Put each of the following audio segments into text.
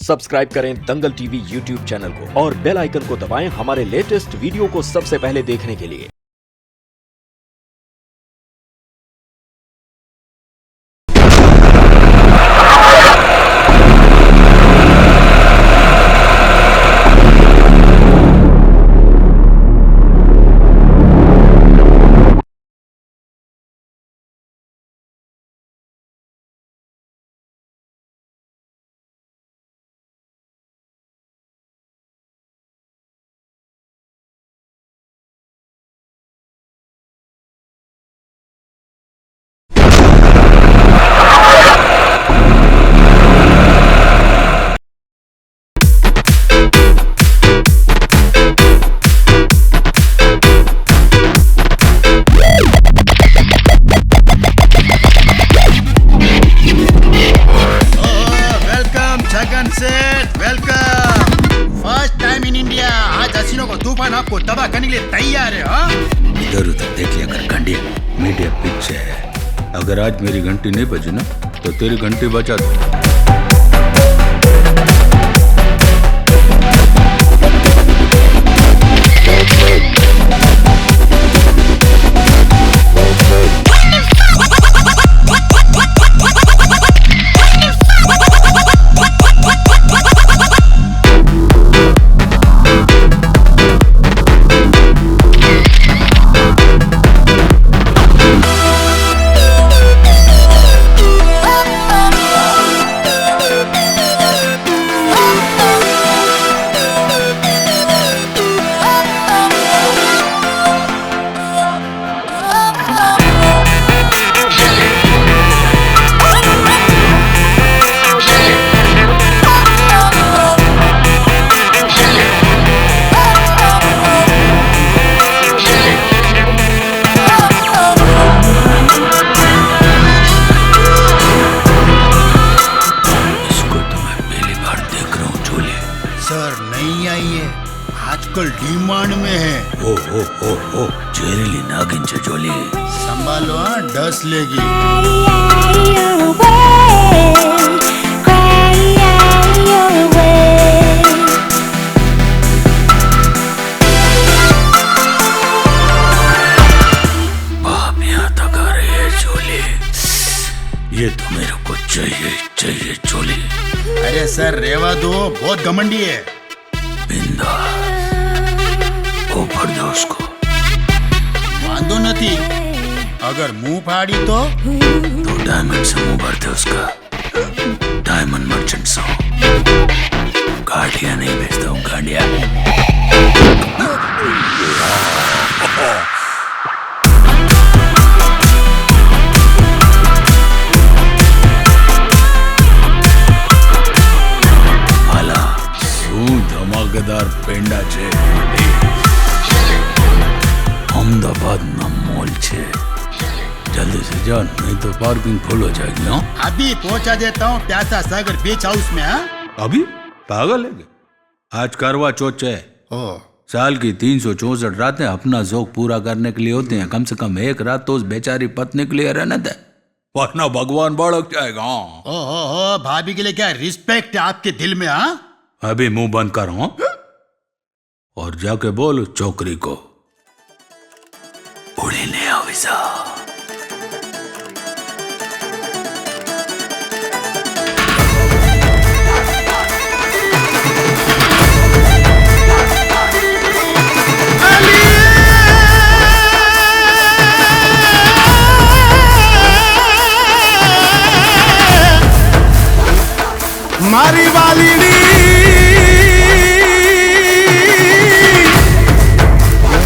Subscribe करें दंगल TV YouTube channel को और बेल आइकन को दबाएं हमारे लेटेस्ट वीडियो को सबसे पहले देखने के लिए। फर्स्ट टाइम इन इंडिया आज हसीनों को तूफान आपको तबाह करने के लिए तैयार है। हाँ, इधर उधर देख लिया कर घंटी मीडिया पिच है। अगर आज मेरी घंटी नहीं बजी ना तो तेरी घंटी बजा दो। सर नहीं आई है, आजकल डिमांड में है। ओ जेरेली नागिन चचोली संभालो, डस लेगी। बाप यहाँ तक आ रही है चोली, ये तो मेरे को चाहिए चोली। अरे सर रेवा दो, बहुत घमंडी है। बिंदा ऊपर दो उसको। वांदो नहीं, अगर मुंह फाड़ी तो डायमंड से मुंह भरते उसका। डायमंड मर्चेंट से गाड़ियां नहीं बेचता हूँ, गाड़ियां। ધમાકેદાર પેંડા છે, અમદાવાદ ના મોલ છે। जल्दी से जा नहीं तो पार्किंग फुल हो जाएगी। हाँ अभी पहुंचा देता हूँ प्यासा सागर बीच हाउस में। हाँ अभी पागल है, आज करवा चौथ है। साल की 364 रातें अपना ज़ौक पूरा करने के लिए होती हैं। कम से कम एक रात तो उस बेचारी पत्नी के लिए रहने दे, वरना भगवान भड़क जाएगा। ओहो, भाभी के लिए क्या रिस्पेक्ट है आपके दिल में? हाँ अभी मुंह बंद करो और जाके बोलो चौकरी को उड़ी ने आविजा। मारी वाली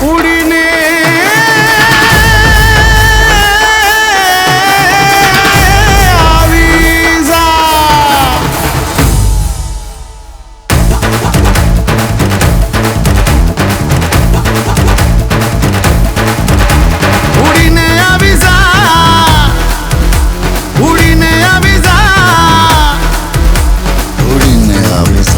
उड़ीने आवीजा। उड़ीने आवीजा, उड़ीने आवीजा, उड़ीने आवीजा।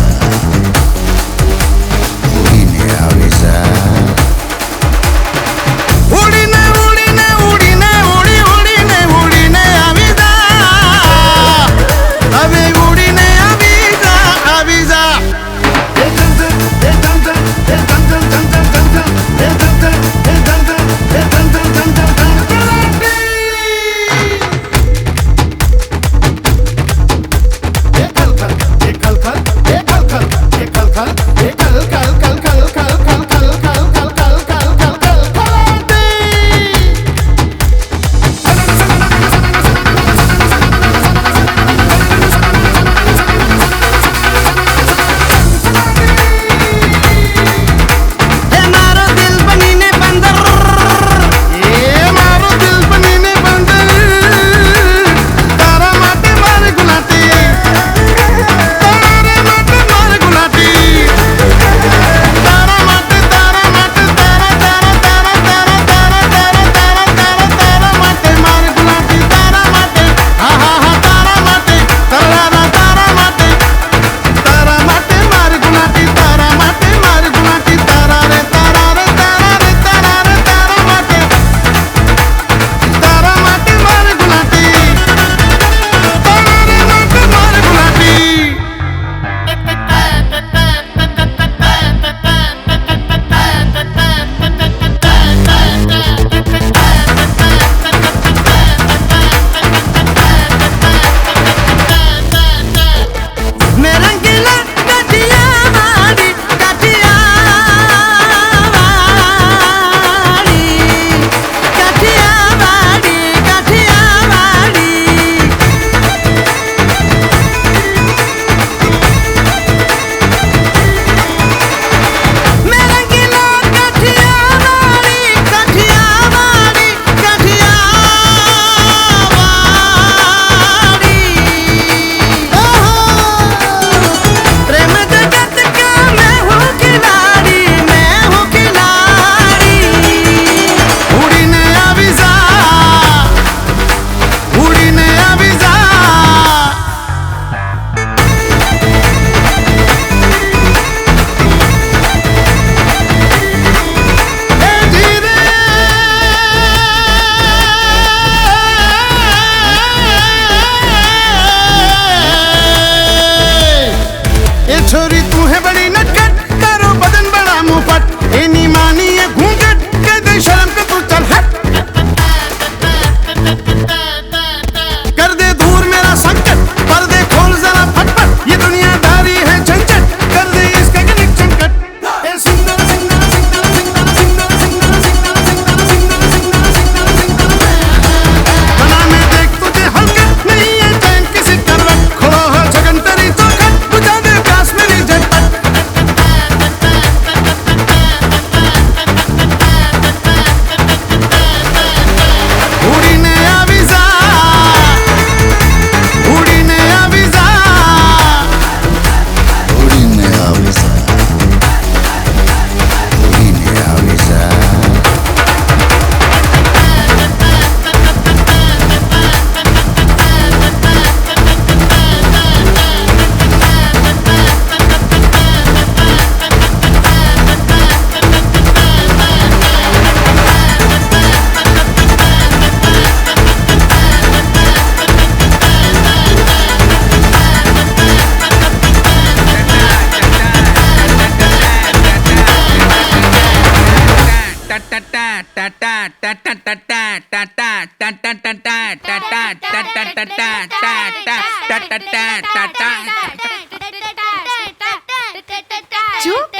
चुप।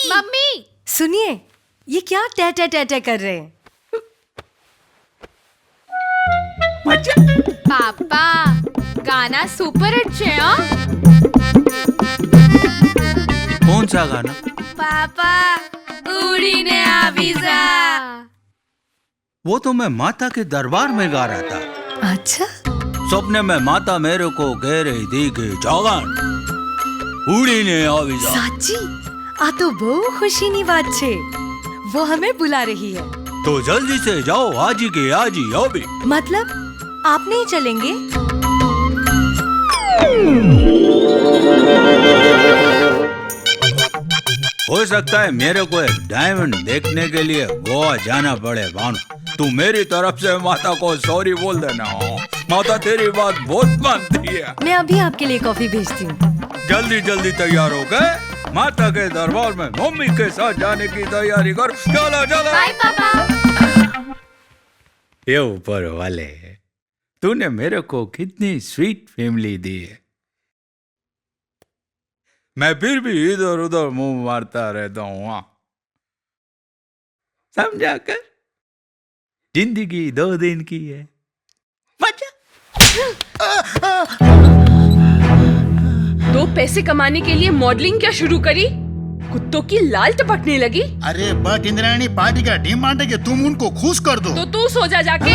मम्मी सुनिए, ये क्या टे टे टे टे कर रहे हैं? पापा गाना सुपर हिट છે હો। कौन सा गाना? पापा उड़ीने આવી જા। वो तो मैं माता के दरबार में गा रहा था। अच्छा, सपने में माता मेरे को कह रही थी कि जागन उड़ी ने आवी जा। साची आ तो बहु खुशीनी बात छे। वो हमें बुला रही है। तो जल्दी से जाओ, आजी के आजी अभी। मतलब आप नहीं चलेंगे? हो सकता है मेरे को एक डायमंड देखने के लिए गोवा जाना पड़े भानु। तू मेरी तरफ से माता को सॉरी बोल देना। माता तेरी बात बहुत मानती है। मैं अभी आपके लिए कॉफी भेजती हूँ। जल्दी जल्दी तैयार हो गए, माता के दरबार में मम्मी के साथ जाने की तैयारी कर। चलो चलो। बाय पापा। ये ऊपर वाले, तूने मेरे को कितनी स्वीट फैमिली दी है। मैं फिर भी इधर उधर मुंह मारता रहता हूँ। समझा कर, जिंदगी 2 दिन की है। मजा। दो पैसे कमाने के लिए मॉडलिंग क्या शुरू करी? कुत्तों की लाल टपकने लगी। अरे बट इंद्रायणी पार्टी का डिमांड है कि तुम उनको खुश कर दो। तो तू सो जा जाके।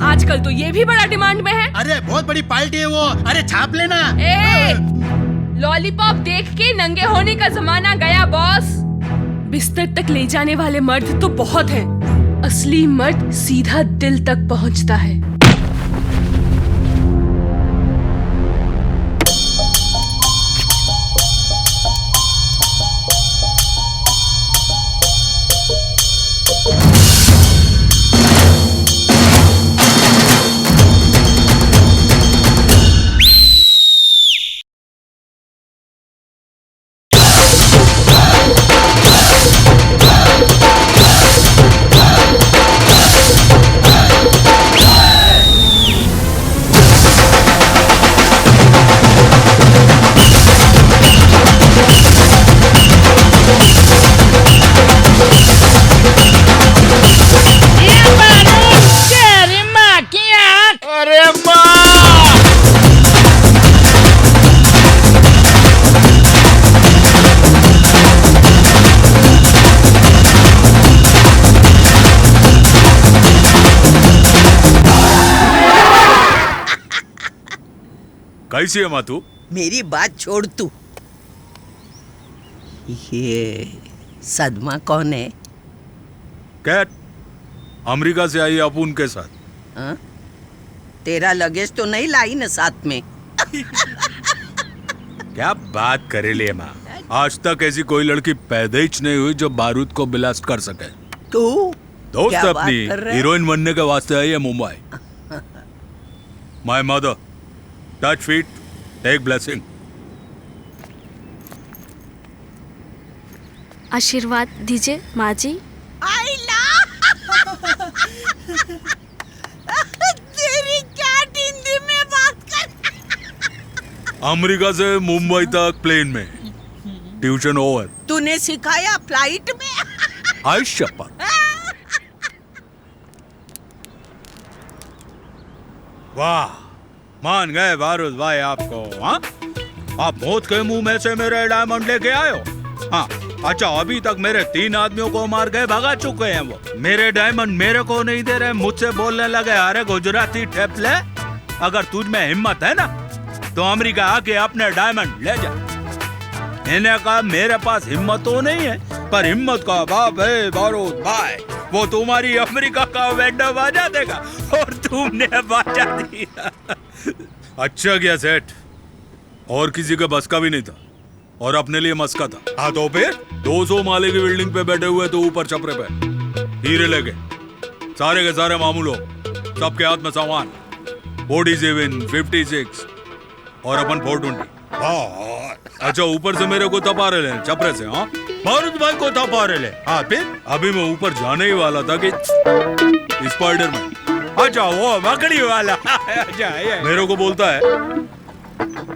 आजकल तो ये भी बड़ा डिमांड में है। अरे बहुत बड़ी पार्टी है वो। अरे छाप लेना। ए, लॉलीपॉप देख के नंगे होने का जमाना गया बॉस। बिस्तर तक ले जाने वाले मर्द तो बहुत हैं। असली मर्द सीधा दिल तक पहुंचता है। कैसी है माँ तू? मेरी बात छोड़ तू। ये सदमा कौन है? कैट, अमेरिका से आई अपुन के साथ। हा? तेरा लगेज तो नहीं लाई ना साथ में? क्या बात करे ले माँ, आज तक ऐसी कोई लड़की पैदा ही नहीं हुई जो बारूद को ब्लास्ट कर सके। तू दोस्त क्या बात अपनी कर रहा है? हीरोइन बनने के वास्ते आई है Mumbai. My mother, touch feet, take blessing. आशीर्वाद दीजिए माँ जी। तेरी क्या हिंदी में बात कर। अमेरिका से मुंबई तक प्लेन में, ट्यूशन ओवर। तूने सिखाया फ्लाइट में? आई शपथ। वाह, मान गए बारूद भाई आपको। हाँ, आप मौत के मुंह में से मेरे डायमंड लेके आए हो। हाँ, अच्छा, अभी तक मेरे 3 आदमियों को मार गए, भगा चुके हैं वो। मेरे डायमंड मेरे को नहीं दे रहे, मुझसे बोलने लगे अरे गुजराती ठेपले, अगर तुझ में हिम्मत है ना तो अमेरिका आके अपने डायमंड ले जा। मैंने कहा मेरे पास हिम्मत तो नहीं है, पर हिम्मत का बाप है बारूद भाई, वो तुम्हारी अमेरिका का वेंडर बाजा देगा और तुमने बाजा दिया। अच्छा क्या सेठ, और किसी का बस का भी नहीं था और अपने लिए मस्का था। हाँ तो फिर 200 माले की बिल्डिंग पे बैठे हुए तो ऊपर छपरे पे हीरे लगे, सारे के सारे मामूल हो, सबके हाथ में सामान 47, 56 और अपन 420। अच्छा, ऊपर से मेरे को तपा रहे ले छपरे से। हाँ, बारूद भाई को तपा रहे ले। हाँ, फिर अभी मैं ऊपर जाने ही वाला था कि स्पाइडरमैन अच्छा वो मकड़ी वाला। अच्छा मेरे को बोलता है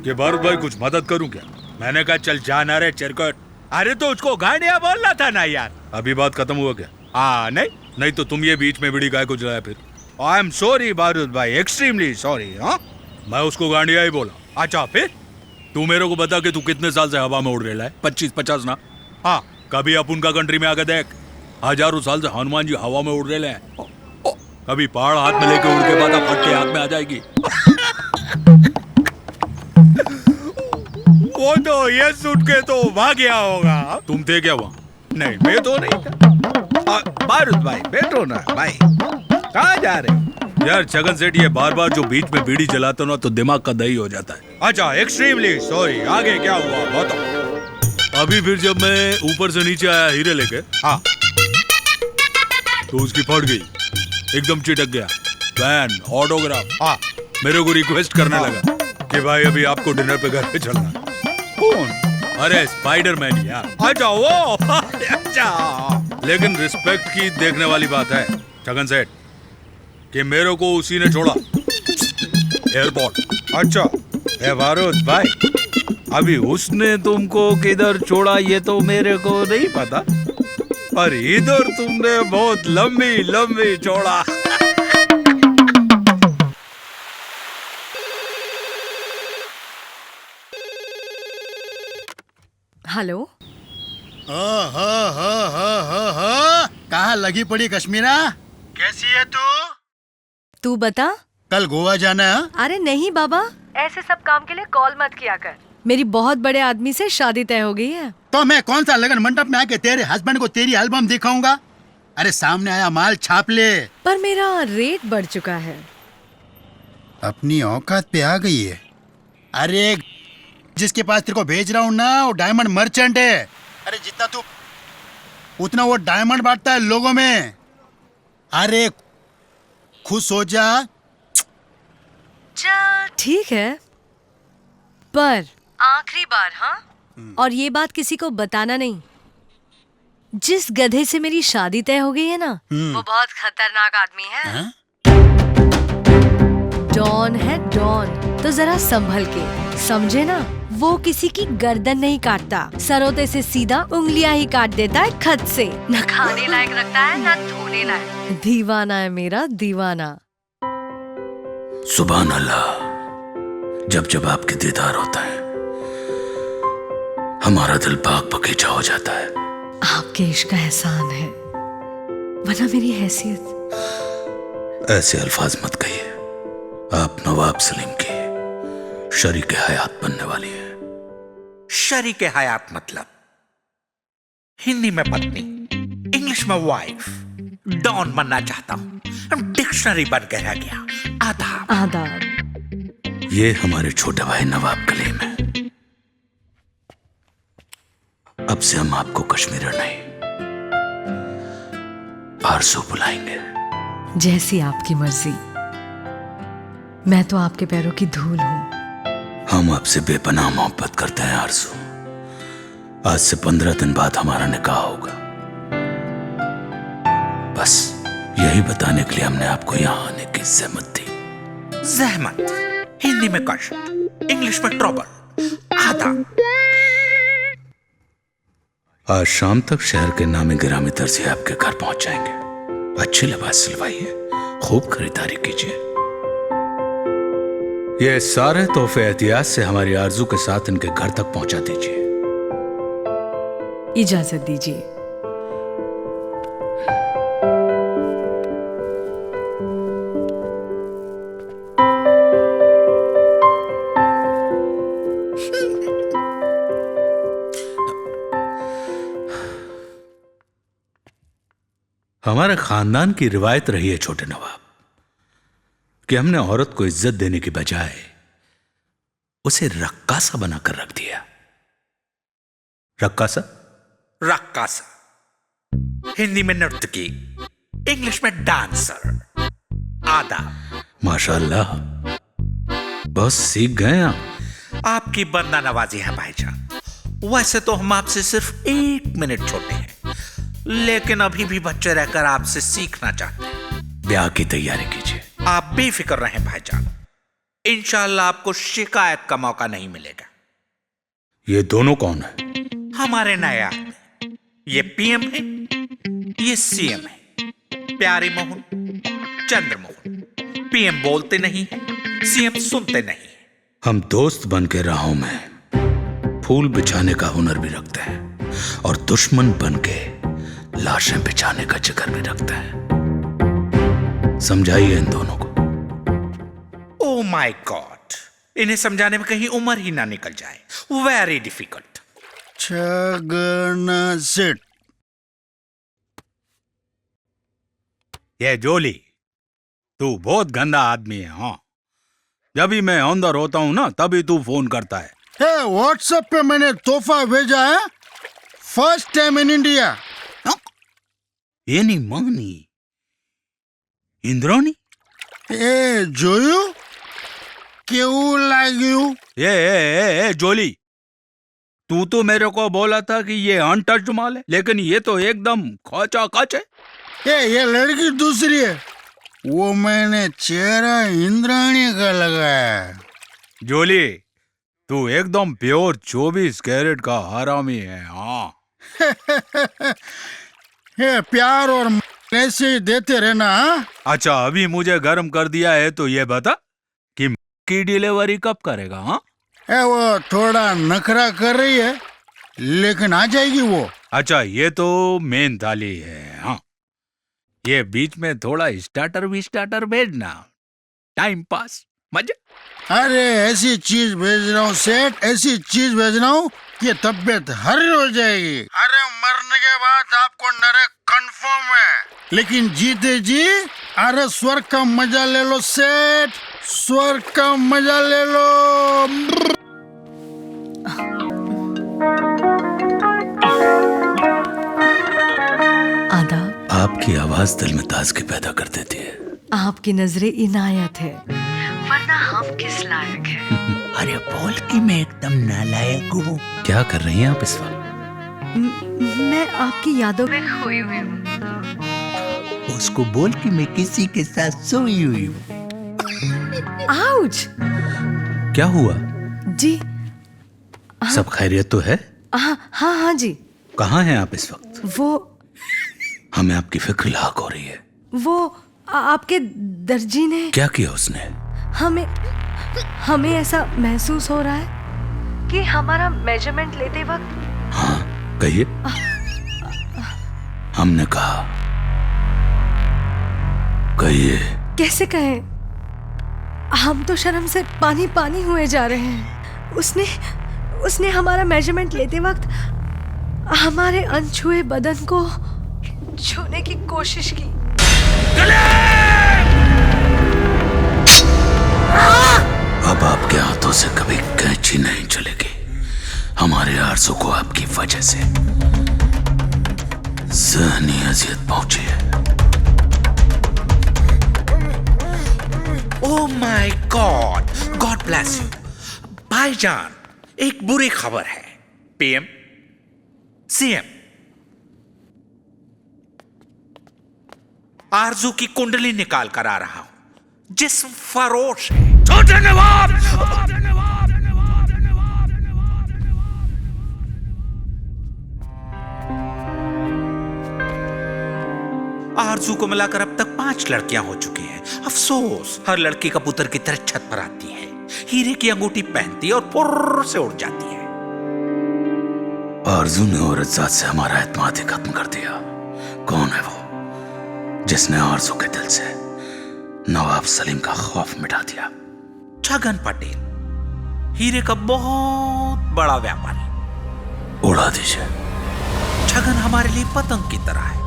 कि भारत भाई कुछ मदद करूं क्या? मैंने कहा चल जाना रे चिरकुट। अरे तो उसको गांडिया बोलना था ना यार। अभी बात खत्म हुआ क्या? हाँ नहीं तो तुम ये बीच में बिड़ी गाय को जलाया फिर। आई एम सॉरी भारत भाई, एक्सट्रीमली सॉरी। हाँ मैं उसको गांडिया ही बोला। अच्छा फिर तू मेरे को बता कि तू कितने साल से हवा में उड़ रहा है? 25-50 ना? हाँ कभी अपन का कंट्री में आकर देख, हजारों साल से हनुमान जी हवा में उड़ रहे हैं। कभी पहाड़ हाथ में लेके उड़ के बाद फट के हाथ में आ जाएगी। वो तो ये सुन के तो भाग गया होगा। तुम थे क्या वहाँ? नहीं मैं तो नहीं था। भारत भाई बैठो ना भाई, कहाँ जा रहे यार? छगन सेठ ये बार बार जो बीच में बीड़ी जलाते हो ना तो दिमाग का दही हो जाता है। अच्छा एक्सट्रीमली सॉरी। आगे क्या हुआ बताओ। अभी फिर जब मैं ऊपर से नीचे आया हीरे लेके, हाँ तो उसकी फट गई, एकदम चिटक गया। वैन ऑटोग्राफ, हाँ मेरे को रिक्वेस्ट करने लगा कि भाई अभी आपको डिनर पे घर पे चलना है। कौन? अरे स्पाइडरमैन यार। अच्छा वो अच्छा। लेकिन रिस्पेक्ट की देखने वाली बात है छगन सेठ कि मेरे को उसी ने छोड़ा एयरपोर्ट। अच्छा ए भारत भाई, अभी उसने तुमको किधर छोड़ा ये तो मेरे को नहीं पता, पर इधर तुमने बहुत लंबी लंबी छोड़ा। हेलो। कहाँ लगी पड़ी कश्मीरा? कैसी है तू बता। कल गोवा जाना है? अरे नहीं बाबा, ऐसे सब काम के लिए कॉल मत किया कर। मेरी बहुत बड़े आदमी से शादी तय हो गई है। तो मैं कौन सा लगन मंडप में आके तेरे हस्बैंड को तेरी एल्बम दिखाऊंगा? अरे सामने आया माल छाप ले। पर मेरा रेट बढ़ चुका है। अपनी औकात पे आ गई है। अरे जिसके पास तेरे को भेज रहा हूँ ना वो डायमंड मर्चेंट है। अरे जितना तू उतना वो डायमंड बांटता है लोगों में। अरे खुश हो जा। चल ठीक है, पर आखिरी बार हाँ? और ये बात किसी को बताना नहीं। जिस गधे से मेरी शादी तय हो गई है ना, वो बहुत खतरनाक आदमी है। डॉन है डॉन, तो जरा संभल के समझे ना। वो किसी की गर्दन नहीं काटता, सरोते से सीधा उंगलियां ही काट देता है खत से। न खाने लायक रखता है न धोने लायक। दीवाना है मेरा दीवाना। सुभान अल्लाह, जब जब आपके दीदार होता है हमारा दिल बाग बगीचा हो जाता है। आपके इश्क का एहसान है, वरना मेरी हैसियत। ऐसे अल्फाज मत कहिए। आप नवाब सलीम की शरीके हयात बनने वाली है। शरीके हयात मतलब हिंदी में पत्नी, इंग्लिश में वाइफ। डॉन बनना चाहता हूँ, डिक्शनरी बन के रह गया। आदाब। आदाब। ये हमारे छोटे भाई नवाब कलीम है। अब से हम आपको कश्मीर नहीं आरज़ू बुलाएंगे। जैसी आपकी मर्जी। मैं तो आपके पैरों की धूल हूँ। हम आपसे बेपनाह मोहब्बत करते हैं आरज़ू। आज से 15 दिन बाद हमारा निकाह होगा। बस यही बताने के लिए हमने आपको यहाँ आने की ज़हमत दी। ज़हमत हिंदी में कष्ट, इंग्लिश में ट्रबल। आदाब। आज शाम तक शहर के नामी गिरामी दर्जी आपके घर पहुंच जाएंगे। अच्छे लिबास सिलवाइए, खूब खरीदारी कीजिए। ये सारे तोहफे एहतियात से हमारी आरज़ू के साथ इनके घर तक पहुंचा दीजिए। इजाजत दीजिए। हमारे खानदान की रिवायत रही है छोटे नवाब कि हमने औरत को इज्जत देने की बजाय उसे रक्कासा बनाकर रख दिया। रक्कासा? रक्कासा हिंदी में नर्तकी, इंग्लिश में डांसर। आदाब। माशाअल्लाह, बहुत सीख गए आप। आपकी बंदा नवाजी है भाईजान। वैसे तो हम आपसे सिर्फ 1 मिनट छोटे हैं, लेकिन अभी भी बच्चे रहकर आपसे सीखना चाहते हैं। ब्याह की तैयारी कीजिए। आप बेफिक्र रहें भाईजान, इंशाल्लाह आपको शिकायत का मौका नहीं मिलेगा। ये दोनों कौन है? हमारे नए आदमी, ये पीएम है, ये सीएम है। प्यारी मोहन, चंद्रमोहन। पीएम बोलते नहीं है, सीएम सुनते नहीं है। हम दोस्त बन के राहों में फूल बिछाने का हुनर भी रखते हैं और दुश्मन बन के लाशें बिछाने का जिगर भी रखते हैं। समझाइए इन दोनों को। ओ माय गॉड, इन्हें समझाने में कहीं उम्र ही ना निकल जाए। Very difficult. छगन सेठ, ये जोली, तू बहुत गंदा आदमी है। हाँ, जब भी मैं अंदर होता हूं ना, तभी तू फोन करता है। व्हाट्सएप पे मैंने तोहफा भेजा है, फर्स्ट टाइम इन इंडिया। ये नहीं मानी इंद्राणी। ए जोयू क्यों लाग्યું? ए जोली, तू तो मेरे को बोला था कि ये अनटच्ड माल है, लेकिन ये तो एकदम खचाखच है। ये लड़की दूसरी है, वो मैंने चेहरा इंद्राणी का लगाया है। जोली, तू एकदम प्योर 24 कैरेट का हरामी है। हाँ। ये प्यार और ऐसे ही देते रहना। हाँ? अच्छा, अभी मुझे गर्म कर दिया है तो ये बता कि की डिलीवरी कब करेगा? हाँ, वो थोड़ा नखरा कर रही है, लेकिन आ जाएगी वो। अच्छा, ये तो मेन थाली है। हाँ, ये बीच में थोड़ा स्टार्टर भेजना, टाइम पास, मजा। अरे ऐसी चीज भेज रहा हूँ सेठ, ऐसी चीज भेज रहा हूँ कि तबीयत हरी हो जाएगी। अरे मरने के बाद आपको नरक कंफर्म है, लेकिन जीते जी अरे स्वर्ग का मजा ले लो सेठ, स्वर्ग का मजा ले लो। आदाब। आपकी आवाज दिल में ताजगी पैदा कर देती है। आपकी नजरें इनायत है, वरना हम किस लायक हैं? अरे बोल कि मैं एकदम नालायक हूँ। क्या कर रही हैं आप इस वक्त? मैं आपकी यादों में खोई हुई हूँ। उसको बोल कि मैं किसी के साथ सोई हुई हूँ। आउच! क्या हुआ? जी सब खैरियत तो है? हाँ जी। कहाँ हैं आप इस वक्त? वो हमें आपकी फिक्र लाक हो रही है। वो आपके दर्जी ने क्या किया उसने? हमें ऐसा महसूस हो रहा है कि हमारा मेजरमेंट लेते वक्त। हाँ, कहिए। हमने कहा, कहिए। कैसे कहें, हम तो शर्म से पानी पानी हुए जा रहे हैं। उसने हमारा मेजरमेंट लेते वक्त हमारे अनछुए बदन को छूने की कोशिश की। अब आपके हाथों से कभी कैंची नहीं चलेगी। हमारे आरज़ू को आपकी वजह से ज़हनी अजियत पहुंची है। Oh my God, God bless you. भाईजान, एक बुरी खबर है। पीएम, सीएम, आरजू की कुंडली निकाल कर आ रहा हूं। जिस्म फरोश है। धन्यवाद। आरजू को मिलाकर अब तक 5 लड़कियां हो चुकी हैं। अफसोस, हर लड़की कबूतर की तरह छत पर आती है, हीरे की अंगूठी पहनती है और फुर्र से उड़ जाती है। आरजू ने औरत जात से हमारा एतमाद ही खत्म कर दिया। कौन है वो जिसने आरजू के दिल से नवाब सलीम का खौफ मिटा दिया? छगन पटेल, हीरे का बहुत बड़ा व्यापारी। उड़ा दीजिए। छगन हमारे लिए पतंग की तरह है,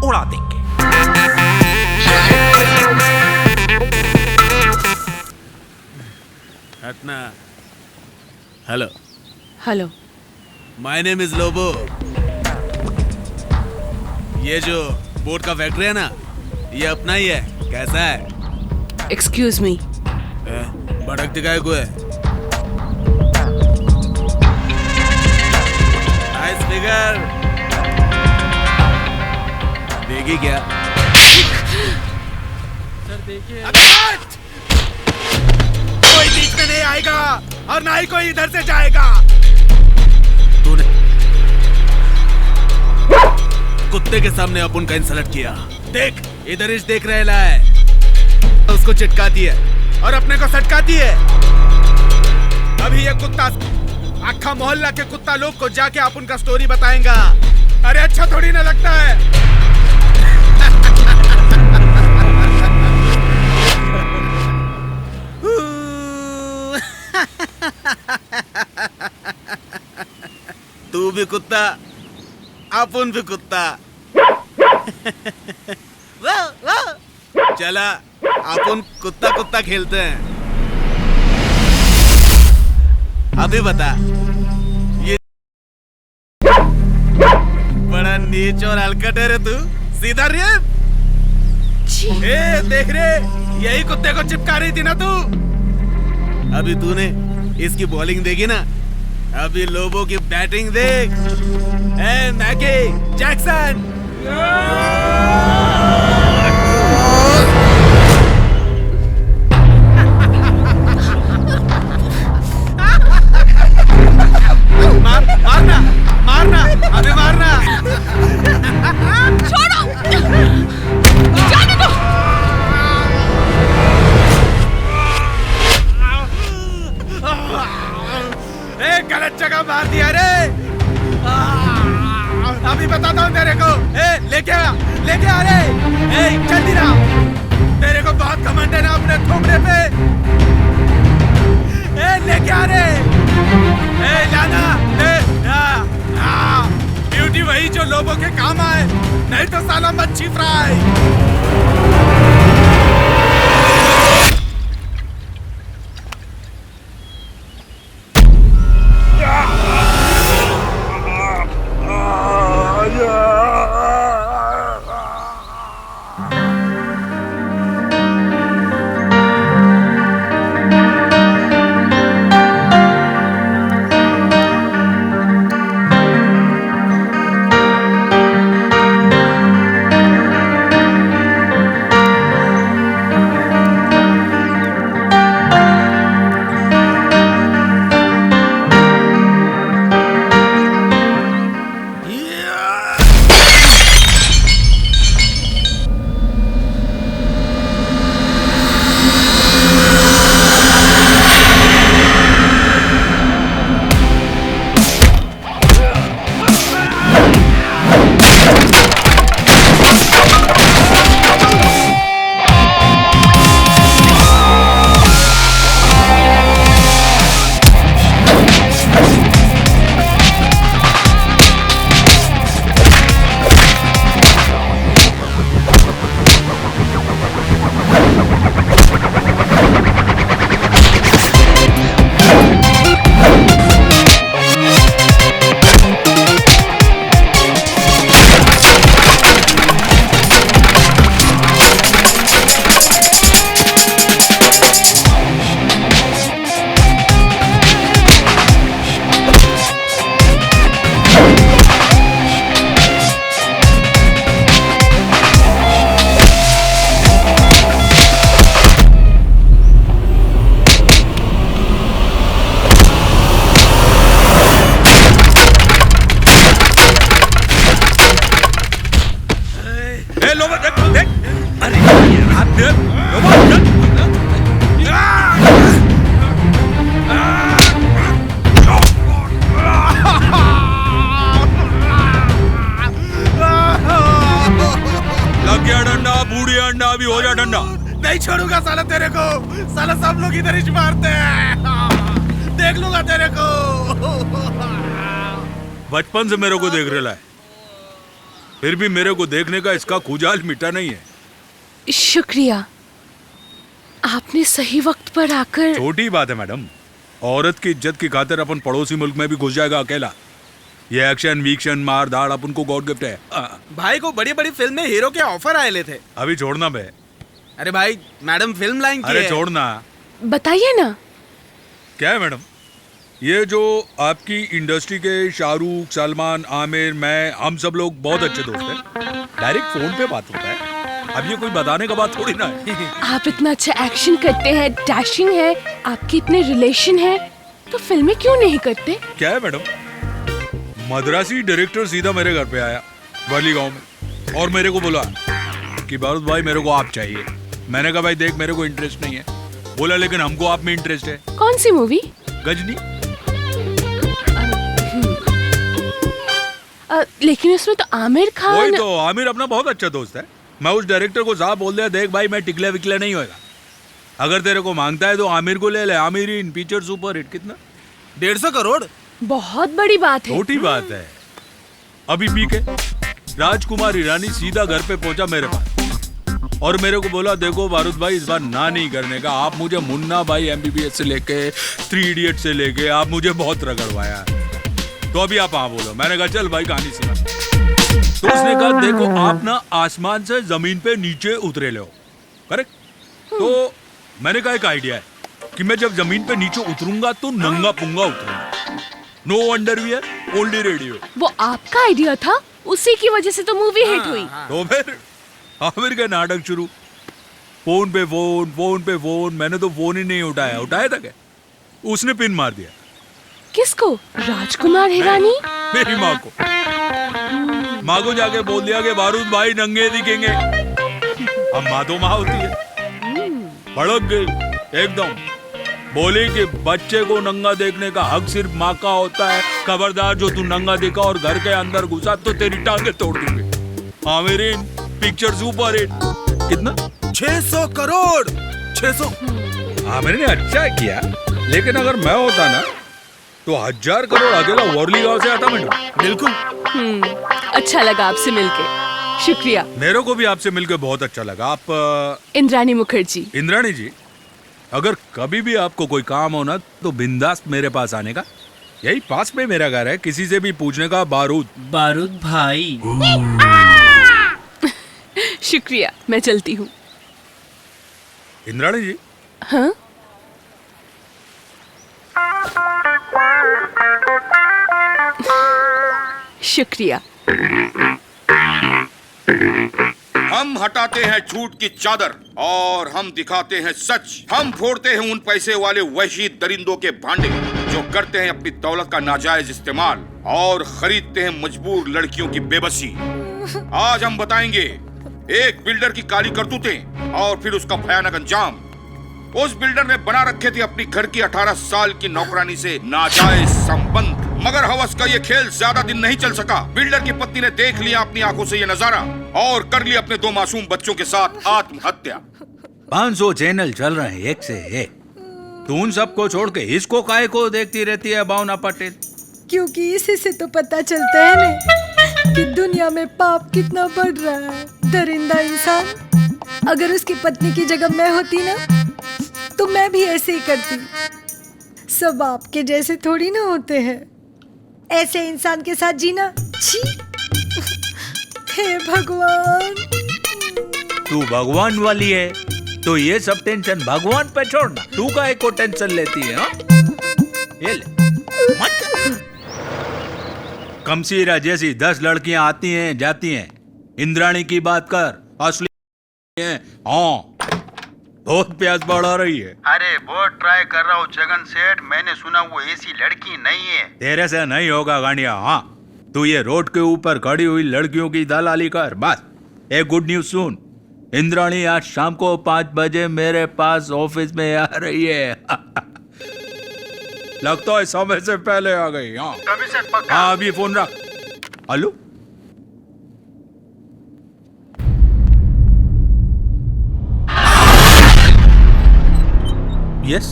उड़ा देंगे। Hatna. Hello. Hello. My name is Lobo. ये जो बोट का फैक्ट्री है ना, ये अपना ही है। कैसा है? Excuse me. भड़कती काय को है? Nice figure. देगी क्या? कोई बीच में नहीं आएगा और ना ही कोई इधर से जाएगा। तूने कुत्ते के सामने अपन का इंसल्ट किया। देख इधर इस देख रहे है, उसको चिटकाती है और अपने को सटकाती है। अभी ये कुत्ता आखा मोहल्ला के कुत्ता लोग को जाके अपन का स्टोरी बताएगा। अरे अच्छा थोड़ी ना लगता है। तू भी कुत्ता, अपन भी कुत्ता। चला अपन कुत्ता कुत्ता खेलते हैं। अभी बता, ये बड़ा नीच और हलकट है रे तू। सीधा रे ए देख रे, यही कुत्ते को चिपका रही थी ना तू। अभी तूने इसकी बॉलिंग देखी ना, अभी लोबो की बैटिंग देख। ए मैकी जैक्सन, मारना मारना अभी मारना। छोड़ो, जाने दो। गलत जगह मार दिया रे। अभी बताता हूँ तेरे को। लेके आ रे। जल्दी ना, तेरे को बहुत घमंड है ना अपने थोपड़े पे। लेके आ रे। लाना ब्यूटी वही जो लोगों के काम आए, नहीं तो साला मच्छी फ्राई। अभी हो जा ठंडा। नहीं छोड़ूंगा साला तेरे को। साला सब लोग इधर ही मारते हैं। देख लूंगा तेरे को। बचपन से मेरे को देख रहा है, फिर भी मेरे को देखने का इसका खुजाल मिटा नहीं है। शुक्रिया, आपने सही वक्त पर आकर। छोटी बात है मैडम, औरत की इज्जत की खातिर अपन पड़ोसी मुल्क में भी घुस जाएगा अकेला। ये एक्शन वीक्शन मार धाड़ अपन को गॉड गिफ्ट है। भाई को बड़ी बड़ी फिल्म में हीरो के ऑफर आए ले थे। अभी छोड़ना बे। अरे भाई मैडम फिल्म लाइन की अरे है। छोड़ना। बताइए ना। क्या है मैडम, ये जो आपकी इंडस्ट्री के शाहरुख, सलमान, आमिर, मैं, हम सब लोग बहुत अच्छे दोस्त हैं। डायरेक्ट फोन पे बात होता है। अब ये कोई बताने का बात थोड़ी ना है। आप इतना अच्छा एक्शन करते हैं, डैशिंग है, आपके इतने रिलेशन है, तो फिल्में क्यों नहीं करते? क्या है मैडम, मद्रासी डायरेक्टर सीधा मेरे घर पे आया वाली गांव में और मेरे को बोला कि बारूद भाई मेरे को आप चाहिए। मैंने कहा भाई देख मेरे को इंटरेस्ट नहीं है। बोला लेकिन हमको आप में इंटरेस्ट है। कौन सी मूवी? गजनी। लेकिन उसमें तो आमिर खान। वही तो, आमिर अपना बहुत अच्छा दोस्त है। मैं उस डायरेक्टर को साफ बोल दिया, देख भाई मैं टिकले विकले नहीं होएगा, अगर तेरे को मांगता है तो आमिर को ले ले। आमिर इन पिक्चर सुपर हिट। कितना? 150 करोड़। बहुत बड़ी बात है। छोटी बात है। अभी पी के राजकुमार ईरानी सीधा घर पे पहुंचा मेरे पास और मेरे को बोला देखो बारूद भाई इस बार ना नहीं करने का, आप मुझे मुन्ना भाई MBBS से लेके 3 इडियट से लेके आप मुझे बहुत रगड़वाया, तो अभी आप हाँ बोलो। मैंने कहा चल भाई कहानी सुना। तो उसने कहा देखो आप ना आसमान से जमीन पे नीचे उतरे ले हो, करेक्ट? तो मैंने कहा एक आइडिया है कि मैं जब जमीन पे नीचे उतरूंगा तो नंगा पुंगा उतरूंगा, नो अंडरवियर, ओनली रेडियो। वो आपका आइडिया था, उसी की वजह से तो मूवी हिट हुई। तो फिर आमिर का नाटक शुरू। फोन पे फोन, फोन पे फोन। मैंने तो फोन ही नहीं उठाया। उठाया था क्या? उसने पिन मार दिया। किसको? राजकुमार हिरानी? मेरी माँ को। माँ को जाके बोल दिया कि बारूद भाई नंगे दिखेंगे। अब माँ तो माँ होती है, भड़क गई एकदम। बोली कि बच्चे को नंगा देखने का हक सिर्फ माँ का होता है, खबरदार जो तू नंगा दिखा और घर के अंदर घुसा तो तेरी टांगे तोड़ दूंगी। आमिरीन पिक्चर सुपर हिट। कितना? 600 करोड़। 600। आमिर ने अच्छा किया, लेकिन अगर मैं होता ना तो 1000 करोड़ अकेला वर्ली गांव से आता मैडम। बिल्कुल। अच्छा लगा आपसे मिलके, शुक्रिया। मेरे को भी आपसे मिलकर बहुत अच्छा लगा। आप इंद्राणी मुखर्जी। इंद्राणी जी, अगर कभी भी आपको कोई काम हो ना तो बिंदास मेरे पास आने का। यही पास में मेरा घर है, किसी से भी पूछने का बारूद। बारूद भाई। शुक्रिया, मैं चलती हूँ। इंद्राणी जी। हाँ? शुक्रिया। हम हटाते हैं झूठ की चादर और हम दिखाते हैं सच। हम फोड़ते हैं उन पैसे वाले वहशी दरिंदों के भांडे जो करते हैं अपनी दौलत का नाजायज इस्तेमाल और खरीदते हैं मजबूर लड़कियों की बेबसी। आज हम बताएंगे एक बिल्डर की काली करतूतें और फिर उसका भयानक अंजाम। उस बिल्डर ने बना रखे थे अपनी घर की 18 साल की नौकरानी से नाजायज संबंध, मगर हवस का ये खेल ज्यादा दिन नहीं चल सका। बिल्डर की पत्नी ने देख लिया अपनी आंखों से ये नजारा और कर लिया अपने 2 मासूम बच्चों के साथ आत्महत्या। 500 चैनल चल रहे हैं एक से एक, तू उन सबको छोड़ के इसको काहे को देखती रहती है भावना पटेल? क्योंकि इसी से तो पता चलता है ना कि दुनिया में पाप कितना बढ़ रहा है। दरिंदा इंसान। अगर उसकी पत्नी की जगह मैं होती ना तो मैं भी ऐसे ही करती। सब आपके जैसे थोड़ी ना होते हैं। ऐसे इंसान के साथ जीना छी। हे भगवान। तू भगवान वाली है तो ये सब टेंशन भगवान पे छोड़ना। तू काहे को टेंशन लेती है? ये ले मत। कमसीरा जैसी 10 लड़कियां आती हैं जाती हैं, इंद्राणी की बात कर, असली है। हाँ, बहुत प्यास बढ़ा रही है। अरे बहुत ट्राई कर रहा हूँ जगन सेठ, मैंने सुना वो ऐसी लड़की नहीं है। तेरे से नहीं होगा गांडिया। हाँ, तू ये रोड के ऊपर खड़ी हुई लड़कियों की दलाली कर बस। एक गुड न्यूज सुन, इंद्राणी आज शाम को 5 बजे मेरे पास ऑफिस में आ रही है। लगता है समय से पहले आ गई। हाँ कभी से पक्का? हाँ, अभी फोन रख। Hello, yes.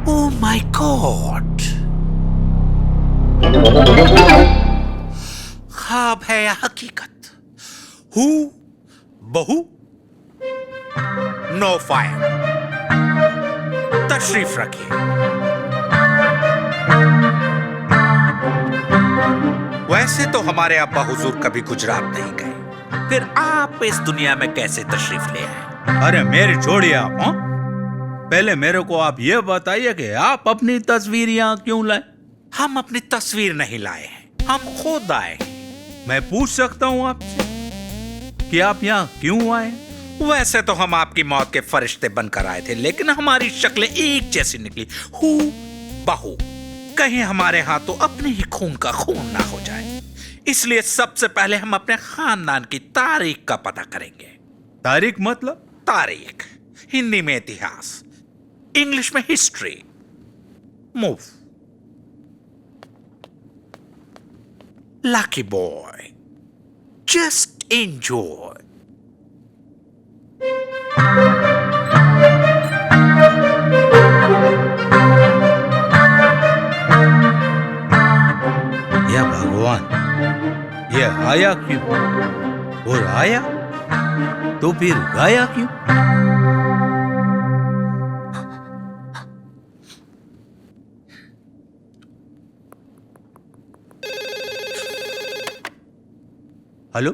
Oh my God! ख्वाब है या हकीकत? हु बहू नो फायर। तशरीफ रखिए। वैसे तो हमारे अब्बा हुजूर कभी गुजरात नहीं गए, फिर आप इस दुनिया में कैसे तशरीफ ले आए? अरे मेरी छोड़िए आप। हाँ, पहले मेरे को आप ये बताइए कि आप अपनी तस्वीर यहाँ क्यों लाए? हम अपनी तस्वीर नहीं लाए हैं, हम खुद आए हैं। मैं पूछ सकता हूं आपसे कि आप यहाँ क्यों आए? वैसे तो हम आपकी मौत के फरिश्ते बनकर आए थे, लेकिन हमारी शक्लें एक जैसी निकली, हू बहू। कहीं हमारे हाथों अपने ही खून का खून ना हो जाए, इसलिए सबसे पहले हम अपने खानदान की तारीख का पता करेंगे। तारीख मतलब? तारीख हिंदी में इतिहास, इंग्लिश में history. Move. Lucky boy, just enjoy. या भगवान, ये आया क्यों? और आया तो फिर गाया क्यों? हेलो?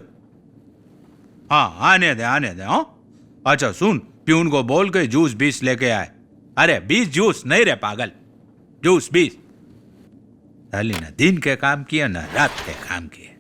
हाँ, आने दे हाँ। अच्छा सुन, प्यून को बोल के जूस 20 लेके आए। अरे 20 जूस नहीं रे पागल, जूस 20। साली ना दिन के काम किया ना रात के काम किए।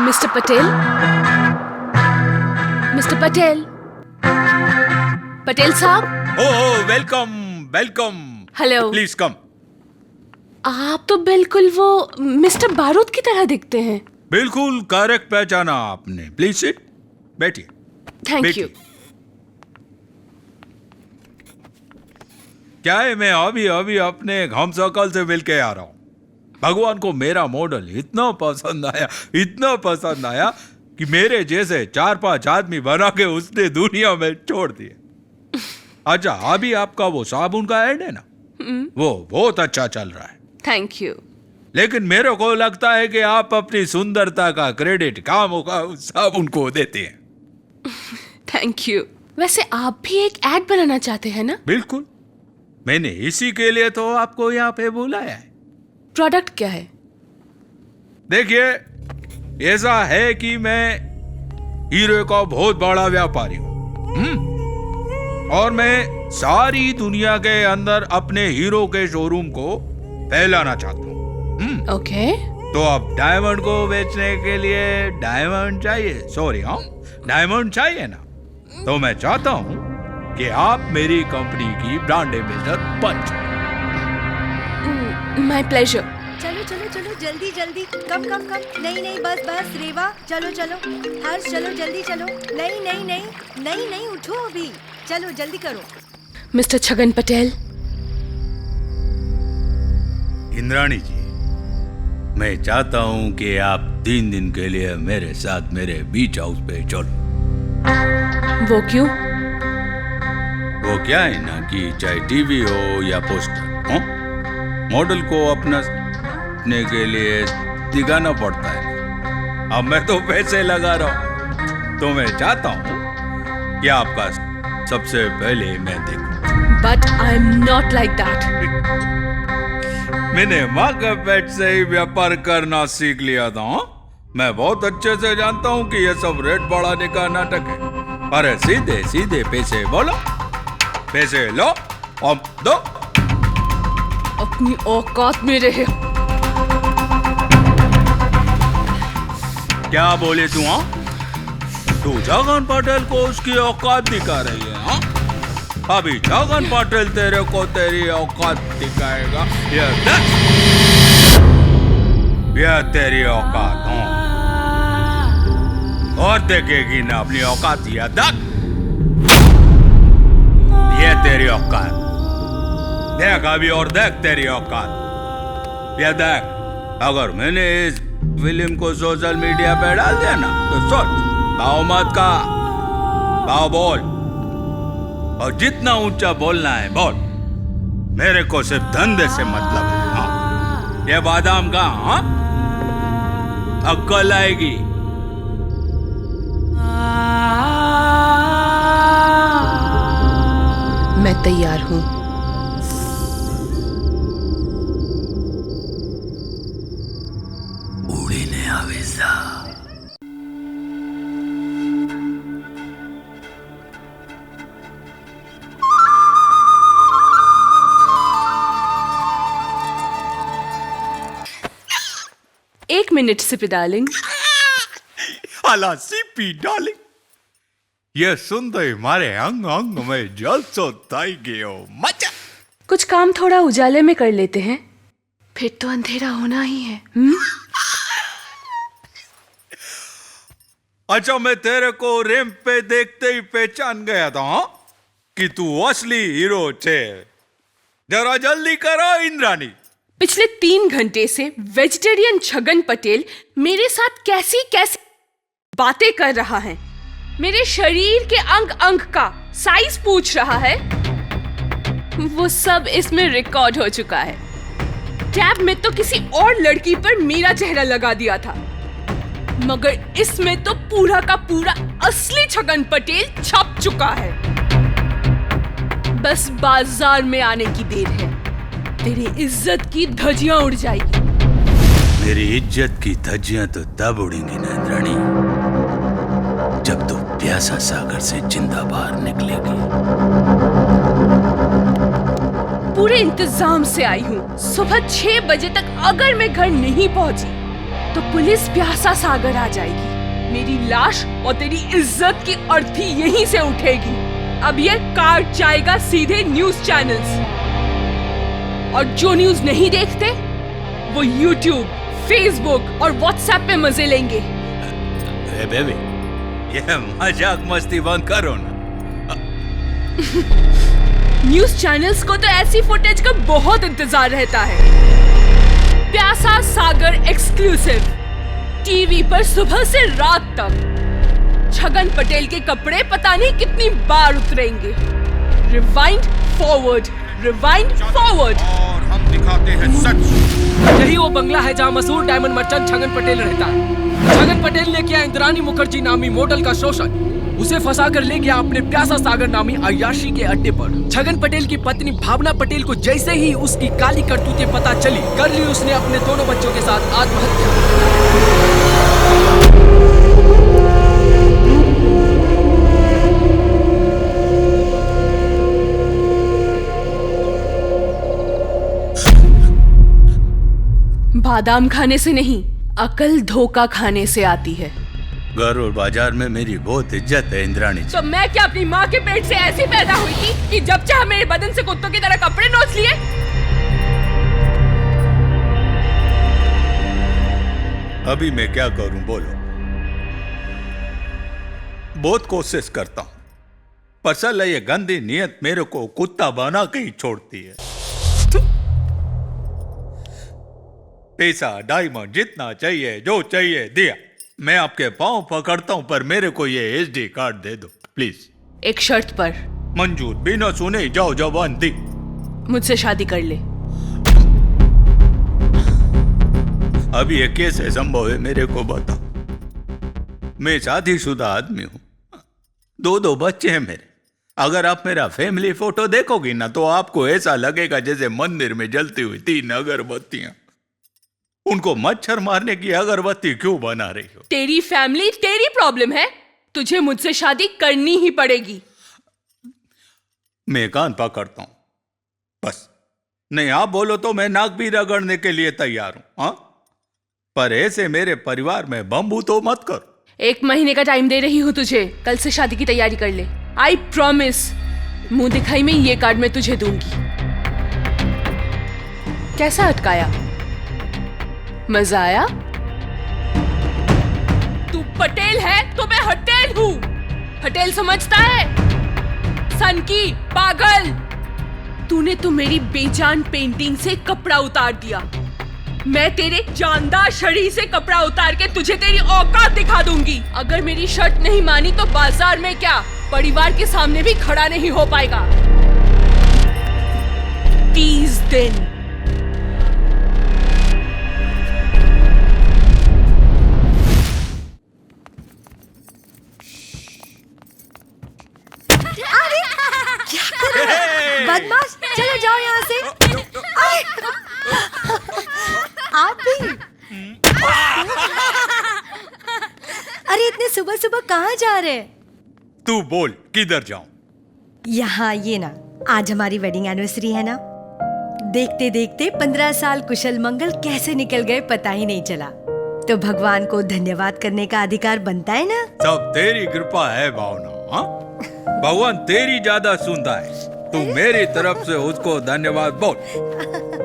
मिस्टर पटेल, मिस्टर पटेल, पटेल साहब। Oh welcome welcome. Hello. Please come. आप तो बिल्कुल वो मिस्टर बारूद की तरह दिखते हैं। बिल्कुल करेक्ट पहचाना आपने। प्लीज सिट, बैठिए। Thank you. क्या है, मैं अभी अपने हमशक्ल से मिल के आ रहा हूं। भगवान को मेरा मॉडल इतना पसंद आया कि मेरे जैसे 4-5 आदमी बना के उसने दुनिया में छोड़ दिए। अच्छा, अभी आपका वो साबुन का ऐड है ना, वो बहुत अच्छा चल रहा है। Thank you. लेकिन मेरे को लगता है कि आप अपनी सुंदरता का क्रेडिट कामों का उस साबुन को देते हैं। Thank you. वैसे आप भी एक ऐड बनाना चाहते हैं ना? बिल्कुल, मैंने इसी के लिए तो आपको यहाँ पे बुलाया है। प्रोडक्ट क्या है? देखिए, ऐसा है कि मैं हीरो का बहुत बड़ा व्यापारी हूं, और मैं सारी दुनिया के अंदर अपने हीरो के शोरूम को फैलाना चाहता हूं। ओके। तो अब डायमंड को बेचने के लिए डायमंड चाहिए ना, तो मैं चाहता हूं कि आप मेरी कंपनी की ब्रांड एम्बेसडर बन जाओ। My pleasure. चलो चलो चलो, जल्दी जल्दी, कम कम कम। नहीं बस रेवा, चलो चलो। हर्ष चलो जल्दी चलो। नहीं उठो अभी, चलो जल्दी करो। मिस्टर छगन पटेल। इंद्राणी जी, मैं चाहता हूं कि आप 3 दिन के लिए मेरे साथ मेरे बीच हाउस पे चलो। वो क्यों? वो क्या है ना कि चाहे टीवी हो या पोस्टर, मॉडल को अपने के लिए दिखाना पड़ता है। अब मैं तो पैसे लगा रहा हूं, तो मैं चाहता हूं कि आपका सबसे पहले मैं देखूं। But I am not like that. मैंने माँ के पेट से ही व्यापार करना सीख लिया था। मैं बहुत अच्छे से जानता हूं कि ये सब रेट बढ़ाने का नाटक है। अरे सीधे सीधे पैसे बोलो, पैसे लो और दो। अपनी औकात में रहे। क्या बोले तू? तू छगन पटेल को उसकी औकात दिखा रही है? अभी छगन पटेल तेरे को तेरी औकात दिखाएगा। ये तेरी औकात और देखेगी ना अपनी औकात। ये तेरी औकात देख अभी, और देख तेरी औकात। ये देख, अगर मैंने इस फिल्म को सोशल मीडिया पे डाल दिया ना, तो सोच, भाव मत का, भाव बोल, और जितना ऊंचा बोलना है बोल। मेरे को सिर्फ धंधे से मतलब है। हाँ, ये बादाम का अक्कल आएगी। मैं तैयार हूं। Minute CP darling. अला सीपी डार्लिंग, ये सुनते ही मारे अंग अंग में जल सो ताई गयो मजा। कुछ काम थोड़ा उजाले में कर लेते हैं, फिर तो अंधेरा होना ही है। अच्छा, मैं तेरे को रैंप पे देखते ही पहचान गया था कि तू असली हीरो छे। जरा जल्दी करो इंद्राणी। पिछले 3 घंटे से वेजिटेरियन छगन पटेल मेरे साथ कैसी कैसी बातें कर रहा है, मेरे शरीर के अंग अंग का साइज पूछ रहा है। वो सब इसमें रिकॉर्ड हो चुका है। टैब में तो किसी और लड़की पर मेरा चेहरा लगा दिया था, मगर इसमें तो पूरा का पूरा असली छगन पटेल छप चुका है। बस बाजार में आने की देर है, तेरी इज्जत की धज्जियां उड़ जाएगी। मेरी इज्जत की धज्जियां तो तब उड़ेंगी ना इंद्राणी, जब तू प्यासा सागर से जिंदा बाहर निकलेगी। पूरे इंतजाम से आई हूँ। सुबह 6 बजे तक अगर मैं घर नहीं पहुंची तो पुलिस प्यासा सागर आ जाएगी। मेरी लाश और तेरी इज्जत की अर्थी यहीं से उठेगी। अब ये कार्ड जाएगा सीधे न्यूज चैनल्स, और जो न्यूज नहीं देखते वो यूट्यूब, फेसबुक और व्हाट्सएप पे मजे लेंगे। बेबी, ये मजाक मस्ती बंद करो ना। न्यूज चैनल्स को तो ऐसी फुटेज का बहुत इंतजार रहता है। प्यासा सागर एक्सक्लूसिव, टीवी पर सुबह से रात तक। छगन पटेल के कपड़े पता नहीं कितनी बार उतरेंगे। Rewind forward, rewind forward. और हम दिखाते हैं सच। यही वो बंगला है जहाँ मशहूर डायमंड मर्चेंट छगन पटेल रहता है। छगन पटेल ने किया इंद्राणी मुखर्जी नामी मॉडल का शोषण। उसे फंसाकर ले गया अपने प्यासा सागर नामी अय्याशी के अड्डे पर। छगन पटेल की पत्नी भावना पटेल को जैसे ही उसकी काली करतूतें पता चली, कर ली उसने अपने दोनों बच्चों के साथ आत्महत्या। बादाम खाने से नहीं, अकल धोखा खाने से आती है। घर और बाजार में मेरी बहुत इज्जत है इंद्राणी। तो मैं क्या अपनी माँ के पेट से ऐसी पैदा हुई थी कि जब चाहे मेरे बदन से कुत्तों की तरह कपड़े नोच लिए? अभी मैं क्या करूं बोलो? बहुत कोशिश करता हूं, पर साला ये गंदी नियत मेरे को कुत्ता बना के ही छोड़ती है। पैसा, डायमंड, जितना चाहिए, जो चाहिए दिया। मैं आपके पांव पकड़ता हूं, पर मेरे को ये SD कार्ड दे दो प्लीज। एक शर्त पर। मंजूर, बिना सुने जाओ जवान दी। मुझसे शादी कर ले। अभी ये कैसे संभव है मेरे को बता। मैं शादीशुदा आदमी हूं, 2 बच्चे हैं मेरे। अगर आप मेरा फैमिली फोटो देखोगी ना तो आपको ऐसा लगेगा जैसे मंदिर में जलती हुई 3 अगरबत्तियां। उनको मच्छर मारने की अगरबत्ती क्यों बना रही हो? तेरी फैमिली तेरी प्रॉब्लम है, तुझे मुझसे शादी करनी ही पड़ेगी। मैं कान पकड़ता हूं, बस। नहीं, आप बोलो तो मैं नाक भी रगड़ने के लिए तैयार हूं। हाँ, पर ऐसे मेरे परिवार में बम्बू तो मत कर। 1 महीने का टाइम दे रही हूं तुझे, कल से शादी की तैयारी कर ले। I promise. मुंह दिखाई में ये कार्ड मैं तुझे दूंगी। कैसा अटकाया? मजा आया? तू पटेल है तो मैं हटेल हूं। हटेल समझता है? सनकी, पागल। तूने तो मेरी बेजान पेंटिंग से कपड़ा उतार दिया। मैं तेरे जानदार शरीर से कपड़ा उतार के तुझे तेरी औकात दिखा दूंगी। अगर मेरी शर्त नहीं मानी तो बाजार में क्या, परिवार के सामने भी खड़ा नहीं हो पाएगा। 30 दिन। बदमाश, चले जाओ यहाँ से। आप भी? अरे इतने सुबह सुबह कहाँ जा रहे? तू बोल, किधर जाऊं? यहाँ ये ना, आज हमारी वेडिंग एनिवर्सरी है ना। देखते देखते 15 साल कुशल मंगल कैसे निकल गए पता ही नहीं चला। तो भगवान को धन्यवाद करने का अधिकार बनता है ना। सब तेरी कृपा है भावना। हाँ, भगवान तेरी ज्यादा सुनता है। तू मेरी तरफ से उसको धन्यवाद बोल।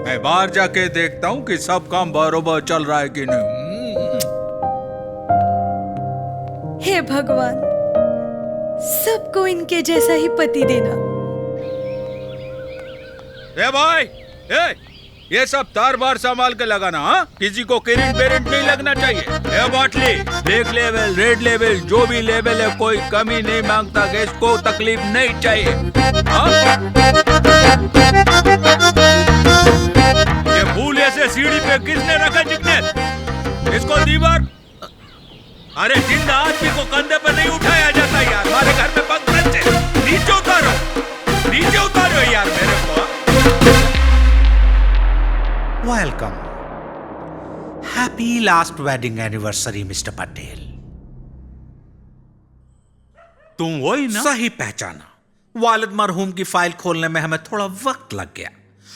मैं बाहर जाके देखता हूँ कि सब काम बरोबर चल रहा है कि नहीं। हे भगवान, सबको इनके जैसा ही पति देना। ए भाई, ये सब तार बार संभाल के लगाना। हाँ, किसी को करंट पेरेंट नहीं लगना चाहिए। ए बाटली, ब्लैक लेवल, रेड लेवल, जो भी लेवल है, कोई कमी नहीं मांगता। गैस को तकलीफ नहीं चाहिए। हाँ? ये फूल ऐसे सीढ़ी पे किसने रखा जिग्नेश? इसको दीवार। अरे जिंदा आदमी को कंधे पर नहीं उठाया जाता यार। हमारे घर में पंखा है। नीचे उतारो यार मेरे को। Welcome. Happy last wedding anniversary mister Patel. तुम वही ना? सही पहचाना। वालिद मरहूम की फाइल खोलने में हमें थोड़ा वक्त लग गया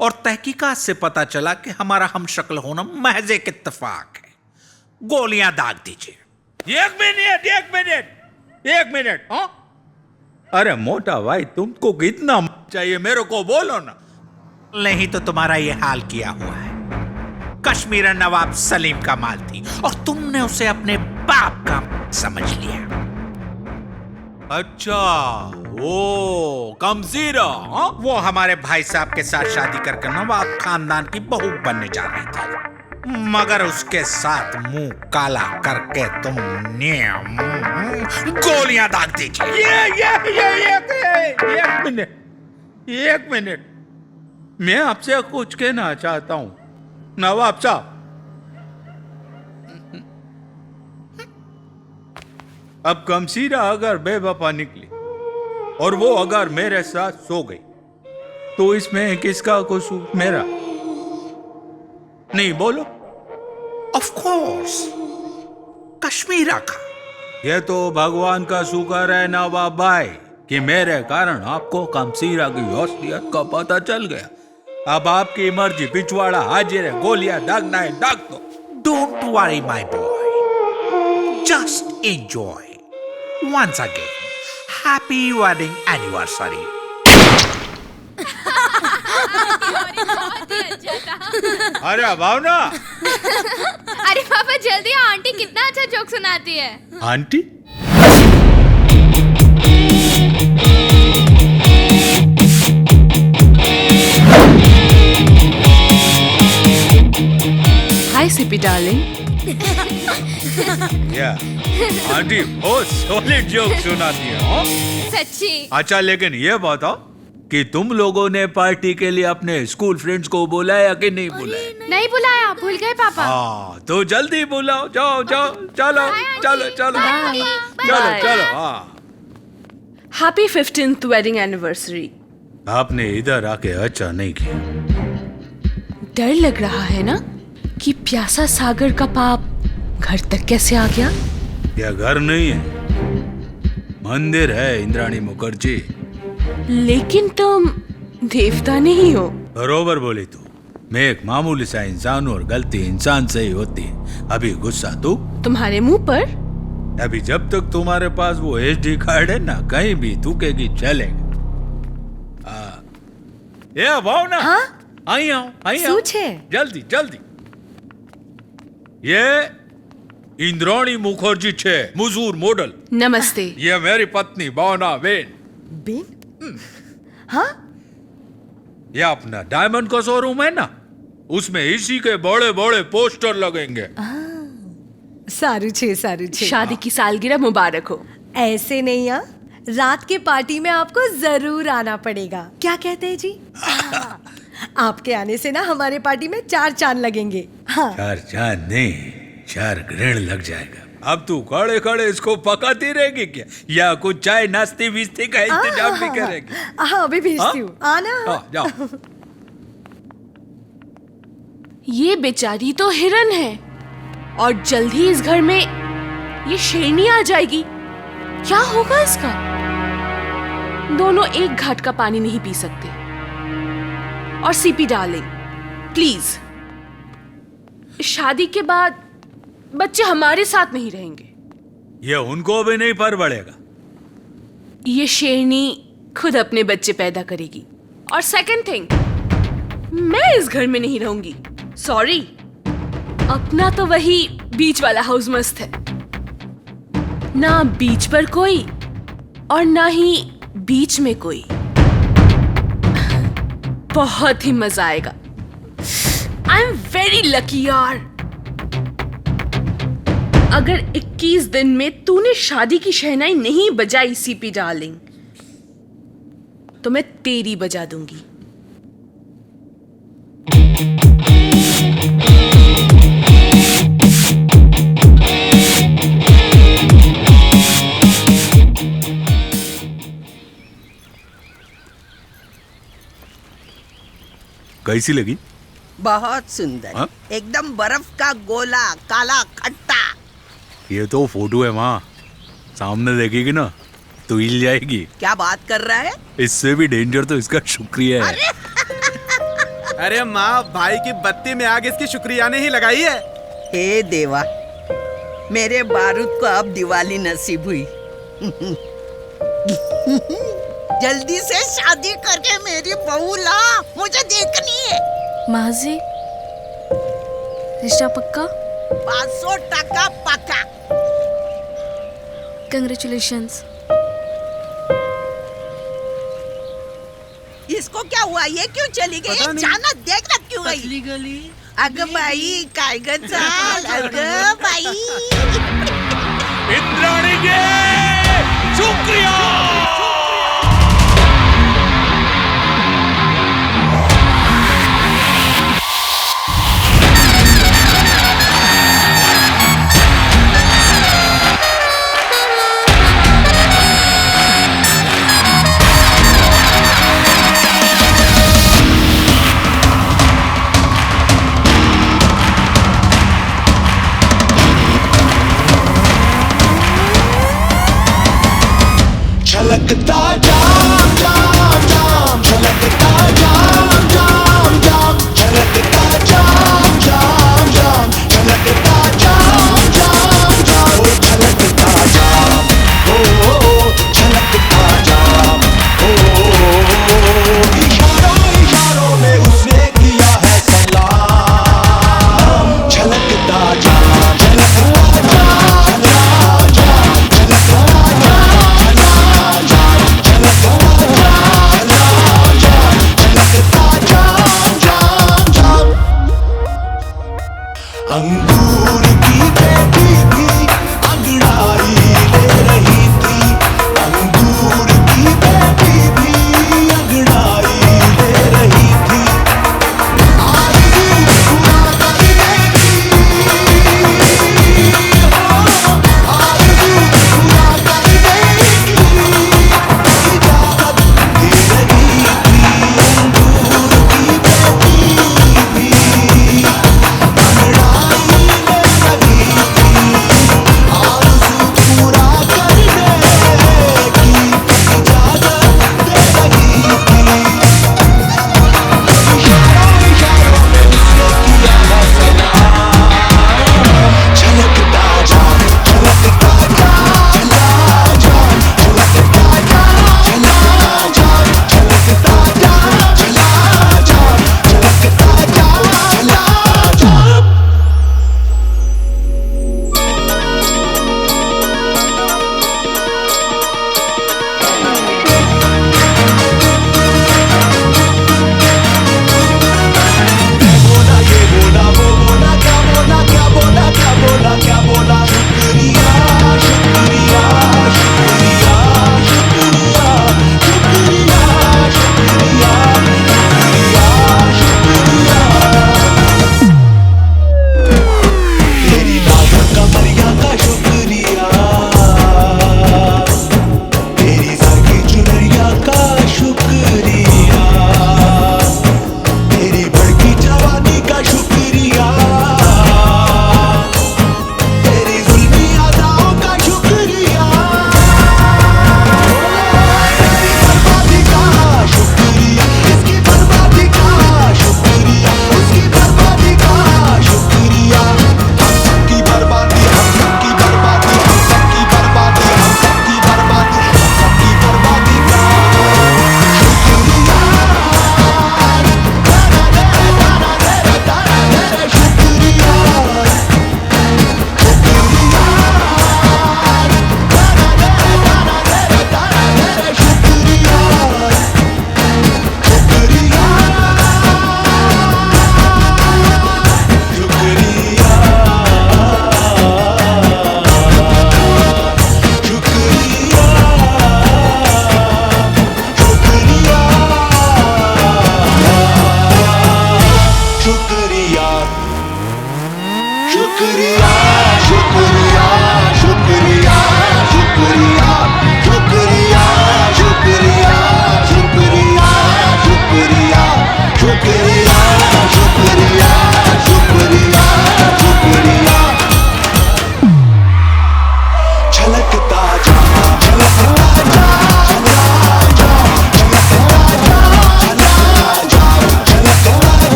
और तहकीकात से पता चला कि हमारा हमशक्ल होना महज एक इत्तेफाक है। गोलियां दाग दीजिए। एक मिनट। हाँ? अरे मोटा भाई, तुमको कितना चाहिए मेरे को बोलो ना। नहीं तो तुम्हारा ये हाल किया हुआ है। कश्मीर नवाब सलीम का माल थी और तुमने उसे अपने बाप का समझ लिया। अच्छा, वो कमजीरा। हाँ? वो हमारे भाई साहब के साथ शादी करके नवाब खानदान की बहू बनने जा रही थी, मगर उसके साथ मुंह काला करके तुमने गोलियां दाग दी। एक मिनट, मैं आपसे कुछ कहना चाहता हूं नवाब साहब। अब कमसीरा अगर बेवफा निकली और वो अगर मेरे साथ सो गई तो इसमें किसका कसूर? मेरा नहीं, बोलो। ऑफ कोर्स कश्मीरा का। ये तो भगवान का शुक्र है नवाब भाई कि मेरे कारण आपको कमसीरा की असलियत का पता चल गया। अब आपकी मर्जी, पिछवाड़ा हाजिर है। गोलियां दागना है दाग दो। Don't worry my boy, just enjoy. Once again happy wedding anniversary. अरे भावना। अरे पापा जल्दी आओ, आंटी कितना अच्छा जोक सुनाती है। आंटी? हाय सिपी डार्लिंग। या आंटी बहुत सॉलिड जोक सुनाती है। हाँ? सच्ची? अच्छा, लेकिन ये बताओ कि तुम लोगों ने पार्टी के लिए अपने स्कूल फ्रेंड्स को बुलाया कि नहीं बुलाया? नहीं बुलाया, भूल गए पापा। हाँ, तो जल्दी बुलाओ। जाओ जाओ, चलो चलो चलो चलो चलो। हाँ, हैप्पी 15th वेडिंग एनिवर्सरी। आपने इधर आके अच्छा नहीं किया। डर लग रहा है ना कि प्यासा सागर का पाप घर तक कैसे आ गया? यह घर नहीं है, मंदिर है इंद्राणी मुखर्जी। लेकिन तुम देवता नहीं हो। बरोबर बोली तू। मैं एक मामूली सा इंसान हूँ और गलती इंसान से ही होती है। अभी गुस्सा तू? तुम्हारे मुंह पर? अभी जब तक तुम्हारे पास वो HD कार्ड है ना, कहीं भी थूकेगी चलेगा। ये भावना। हाँ? आई आओ। सूझे? जल्दी जल्दी। ये इंद्राणी मुखर्जी छे, मजूर मॉडल। नमस्ते। ये मेरी पत्नी भावना बेन। बेन? हाँ? ये अपना डायमंड का शोरूम है ना, उसमें इसी के बड़े बड़े पोस्टर लगेंगे। सारू छे। शादी की सालगिरह मुबारक हो। ऐसे नहीं, हाँ? रात के पार्टी में आपको जरूर आना पड़ेगा। क्या कहते हैं जी? आपके आने से ना हमारे पार्टी में 4 चांद लगेंगे। हाँ। 4 चांद नहीं, 4 ग्रहण लग जाएगा। अब तू खड़े खड़े इसको पकाती रहेगी क्या, या कुछ चाय नाश्ते विस्ते का इंतजाम भी करेगी? हाँ, अभी भेजती हूँ। आना। जाओ। ये बेचारी तो हिरन है और जल्द ही इस घर में ये शेरनी आ जाएगी। क्या होगा इसका? दोनों एक घाट का पानी नहीं पी सकते। और सीपी डार्लिंग, प्लीज शादी के बाद बच्चे हमारे साथ नहीं रहेंगे। ये उनको भी नहीं पर पड़ेगा। ये शेरनी खुद अपने बच्चे पैदा करेगी। और सेकंड थिंग, मैं इस घर में नहीं रहूंगी। सॉरी, अपना तो वही बीच वाला हाउस मस्त है। ना बीच पर कोई और ना ही बीच में कोई। बहुत ही मजा आएगा। आई एम वेरी लकी यार। अगर 21 दिन में तूने शादी की शहनाई नहीं बजाई सीपी डार्लिंग, तो मैं तेरी बजा दूंगी। कैसी लगी? बहुत सुंदर। हाँ? एकदम बर्फ का गोला, काला खट्टा। ये तो फोटो है माँ, सामने देखेगी ना तो हिल जाएगी। क्या बात कर रहा है? इससे भी डेंजर तो इसका शुक्रिया है। अरे माँ, भाई की बत्ती में आग इसकी शुक्रिया ने ही लगाई है। हे देवा, मेरे बारूद को अब दिवाली नसीब हुई। जल्दी से शादी करके मेरी बहू ला, मुझे देखनी है। माजी, रिश्ता पक्का? 500% पक्का। कंग्रेचुलेशंस। इसको क्या हुआ? ये क्यों चली गई? अचानक देखना क्यों गई? गली। अगं बाई, काय ग चाल? अगं बाई। इंद्राणी के शुक्रिया। छलकता जाम जाम जाम, छलकता जाम जाम जाम, छलकता जाम जाम जाम, छलकता जाम जाम जाम, ओ छलकता जाम, ओ छलकता जाम, ओ इशारों इशारों में उसने किया है सलाम। छलकता जाम, छलकता जाम, छलकता जाम, छलकता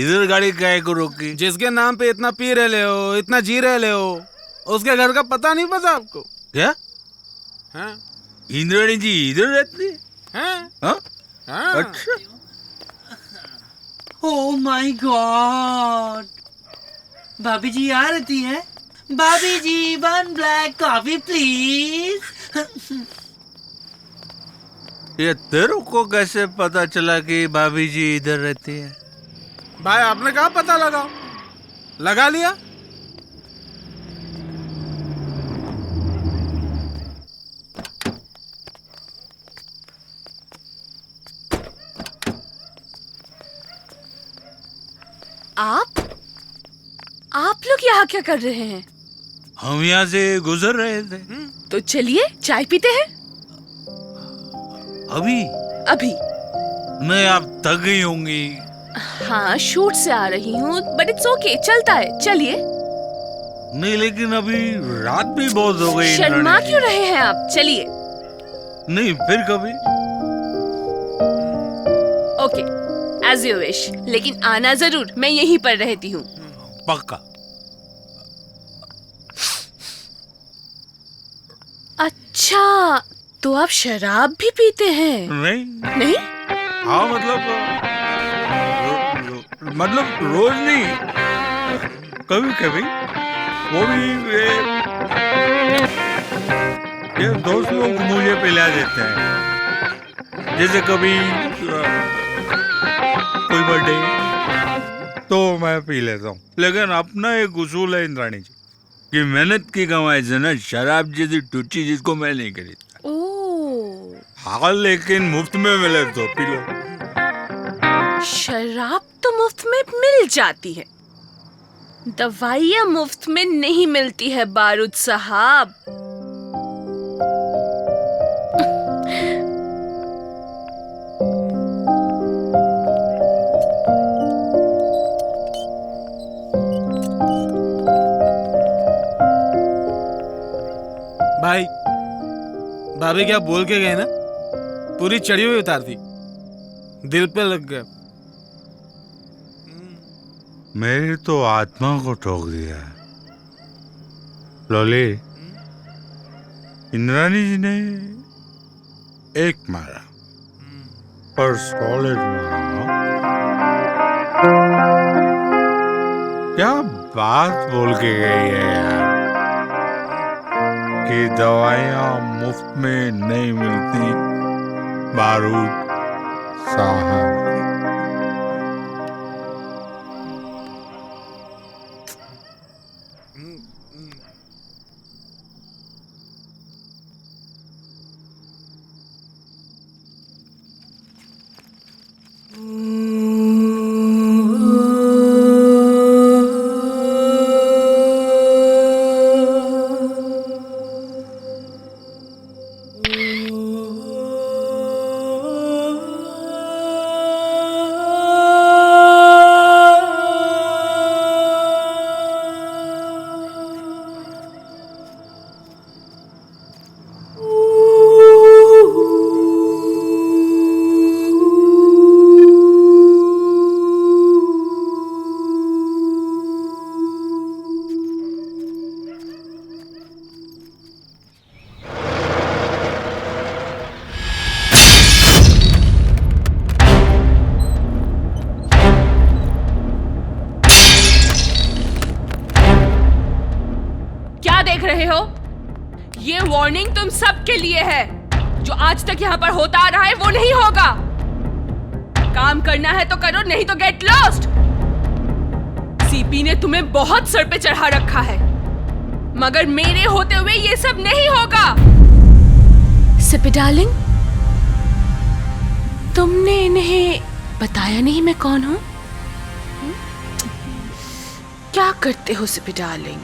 इधर गाड़ी काहे को रोकी? जिसके नाम पे इतना पी रहे हो, इतना जी रहे हो, उसके घर का पता नहीं पता आपको? क्या? हाँ? इंद्राणी जी इधर रहती है? हाँ? हाँ? हाँ? अच्छा। ओह माय गॉड, भाभी जी आ रही है। भाभी जी 1 ब्लैक कॉफी प्लीज। ये तेरे को कैसे पता चला कि भाभी जी इधर रहती है? भाई आपने कहा पता लगाओ, लगा लिया। आप लोग यहाँ क्या कर रहे हैं? हम यहाँ से गुजर रहे थे। तो चलिए चाय पीते हैं। अभी? अभी नहीं, आप थक गई होंगी। हाँ, शूट से आ रही हूँ, बट इट्स ओके, चलता है, चलिए। नहीं, लेकिन अभी रात भी बहुत हो गई। शर्मा क्यों रहे हैं आप? चलिए। नहीं, फिर कभी। ओके, एज यू विश, लेकिन आना जरूर, मैं यहीं पर रहती हूँ। पक्का। अच्छा, तो आप शराब भी पीते हैं? नहीं। नहीं? हाँ, मतलब रोज नहीं, कभी कभी। वो भी ये दोस्त लोग मुझे पिला देते हैं। जैसे कभी कोई बर्थडे तो मैं पी लेता हूँ। लेकिन अपना एक उसूल है इंद्राणी जी कि मेहनत की कमाई से ना शराब जैसी टूची जिसको मैं नहीं खरीदता। हाँ, लेकिन मुफ्त में मिले तो पी लो। शराब तो मुफ्त में मिल जाती है, दवाइयाँ मुफ्त में नहीं मिलती है बारूद साहब। भाई, भाभी क्या बोल के गए ना, पूरी चढ़ी हुई उतार दी, दिल पे लग गया। मेरी तो आत्मा को ठोक दिया। लोली, इंद्राणी जी ने एक मारा पर सॉलिड मारा। क्या बात बोल के गई है यार कि दवाइयाँ मुफ्त में नहीं मिलती बारूद साहब। रहे हो? ये वार्निंग तुम सबके लिए है। जो आज तक यहाँ पर होता आ रहा है वो नहीं होगा। काम करना है तो करो, नहीं तो गेट लॉस्ट। सीपी ने तुम्हें बहुत सर पे चढ़ा रखा है, मगर मेरे होते हुए ये सब नहीं होगा। सिपी डार्लिंग, तुमने इन्हें बताया नहीं मैं कौन हूं? क्या करते हो CP darling?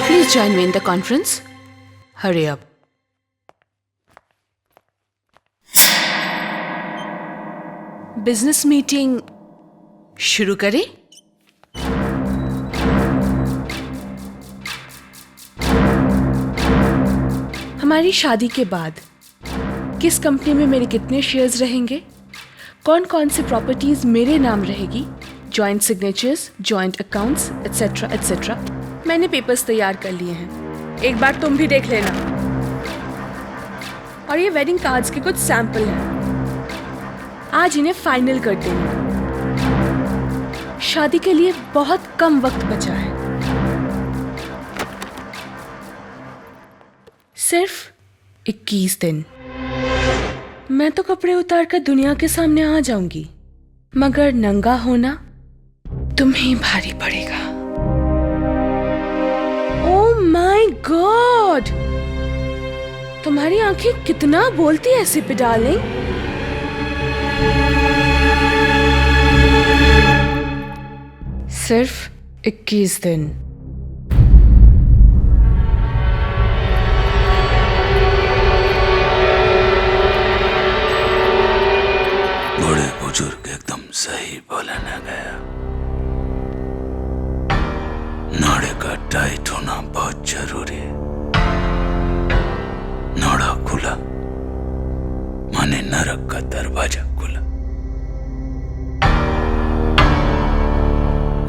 Please join me in the conference. Hurry up. Business meeting शुरू करें? हमारी शादी के बाद किस कंपनी में मेरे कितने शेयर्स रहेंगे, कौन कौन सी प्रॉपर्टीज मेरे नाम रहेगी, joint signatures, joint accounts, etcetera etcetera. मैंने पेपर्स तैयार कर लिए हैं, एक बार तुम भी देख लेना। और ये वेडिंग कार्ड्स के कुछ सैंपल हैं, आज इन्हें फाइनल कर देना। शादी के लिए बहुत कम वक्त बचा है, सिर्फ 21 दिन। मैं तो कपड़े उतार कर दुनिया के सामने आ जाऊंगी, मगर नंगा होना तुम्हें भारी पड़ेगा। ओह माय गॉड, तुम्हारी आंखें कितना बोलती है सिपी डार्लिंग। सिर्फ 21 दिन। बड़े बुजुर्ग एकदम सही बोला ना गया। नाड़े का टाइट होना बहुत जरूरी है। नाड़ा खुला माने नरक का दरवाजा खुला।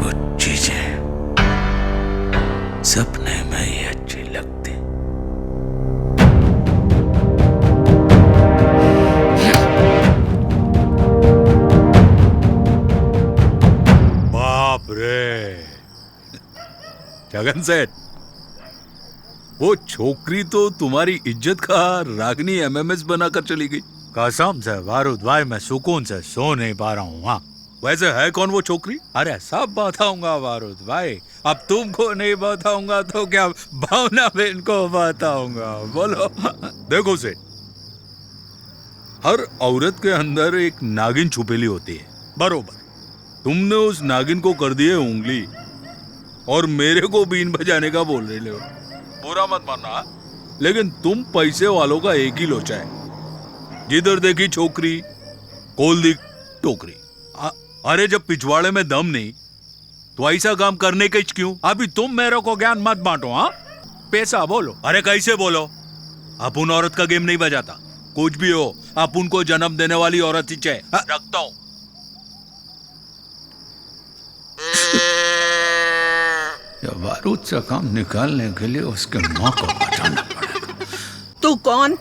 कुछ चीजें सपने में ही अच्छी लगती। बाप रे जगन सेठ, वो छोकरी तो तुम्हारी इज्जत का रागनी एमएमएस बनाकर चली गई। कसम से बारूद भाई, मैं सुकून से सो नहीं पा रहा हूँ। हाँ, वैसे है कौन वो छोकरी? अरे सब बताऊंगा बारूद भाई, अब तुमको नहीं बताऊंगा तो क्या भावना बहन को बताऊंगा। बोलो। देखो सेठ, हर औरत के अंदर एक नागिन छुपेली होती है, बरोबर। तुमने उस नागिन को कर दिए उंगली और मेरे को बीन बजाने का बोल रहे हो। बुरा मत मानना, लेकिन तुम पैसे वालों का एक ही लोचा है। जिधर देखी छोकरी, कोल दी टोकरी। अरे जब पिछवाड़े में दम नहीं तो ऐसा काम करने के क्यों? अभी तुम मेरे को ज्ञान मत बांटो। हाँ, पैसा बोलो। अरे कैसे बोलो? अपुन औरत का गेम नहीं बजाता। कुछ भी हो, अपुन को जन्म देने वाली औरत ही चाहे रखता हूं। बारूद से काम निकालने के लिए उसके माँ को बचाना पड़ेगा। तू कौन?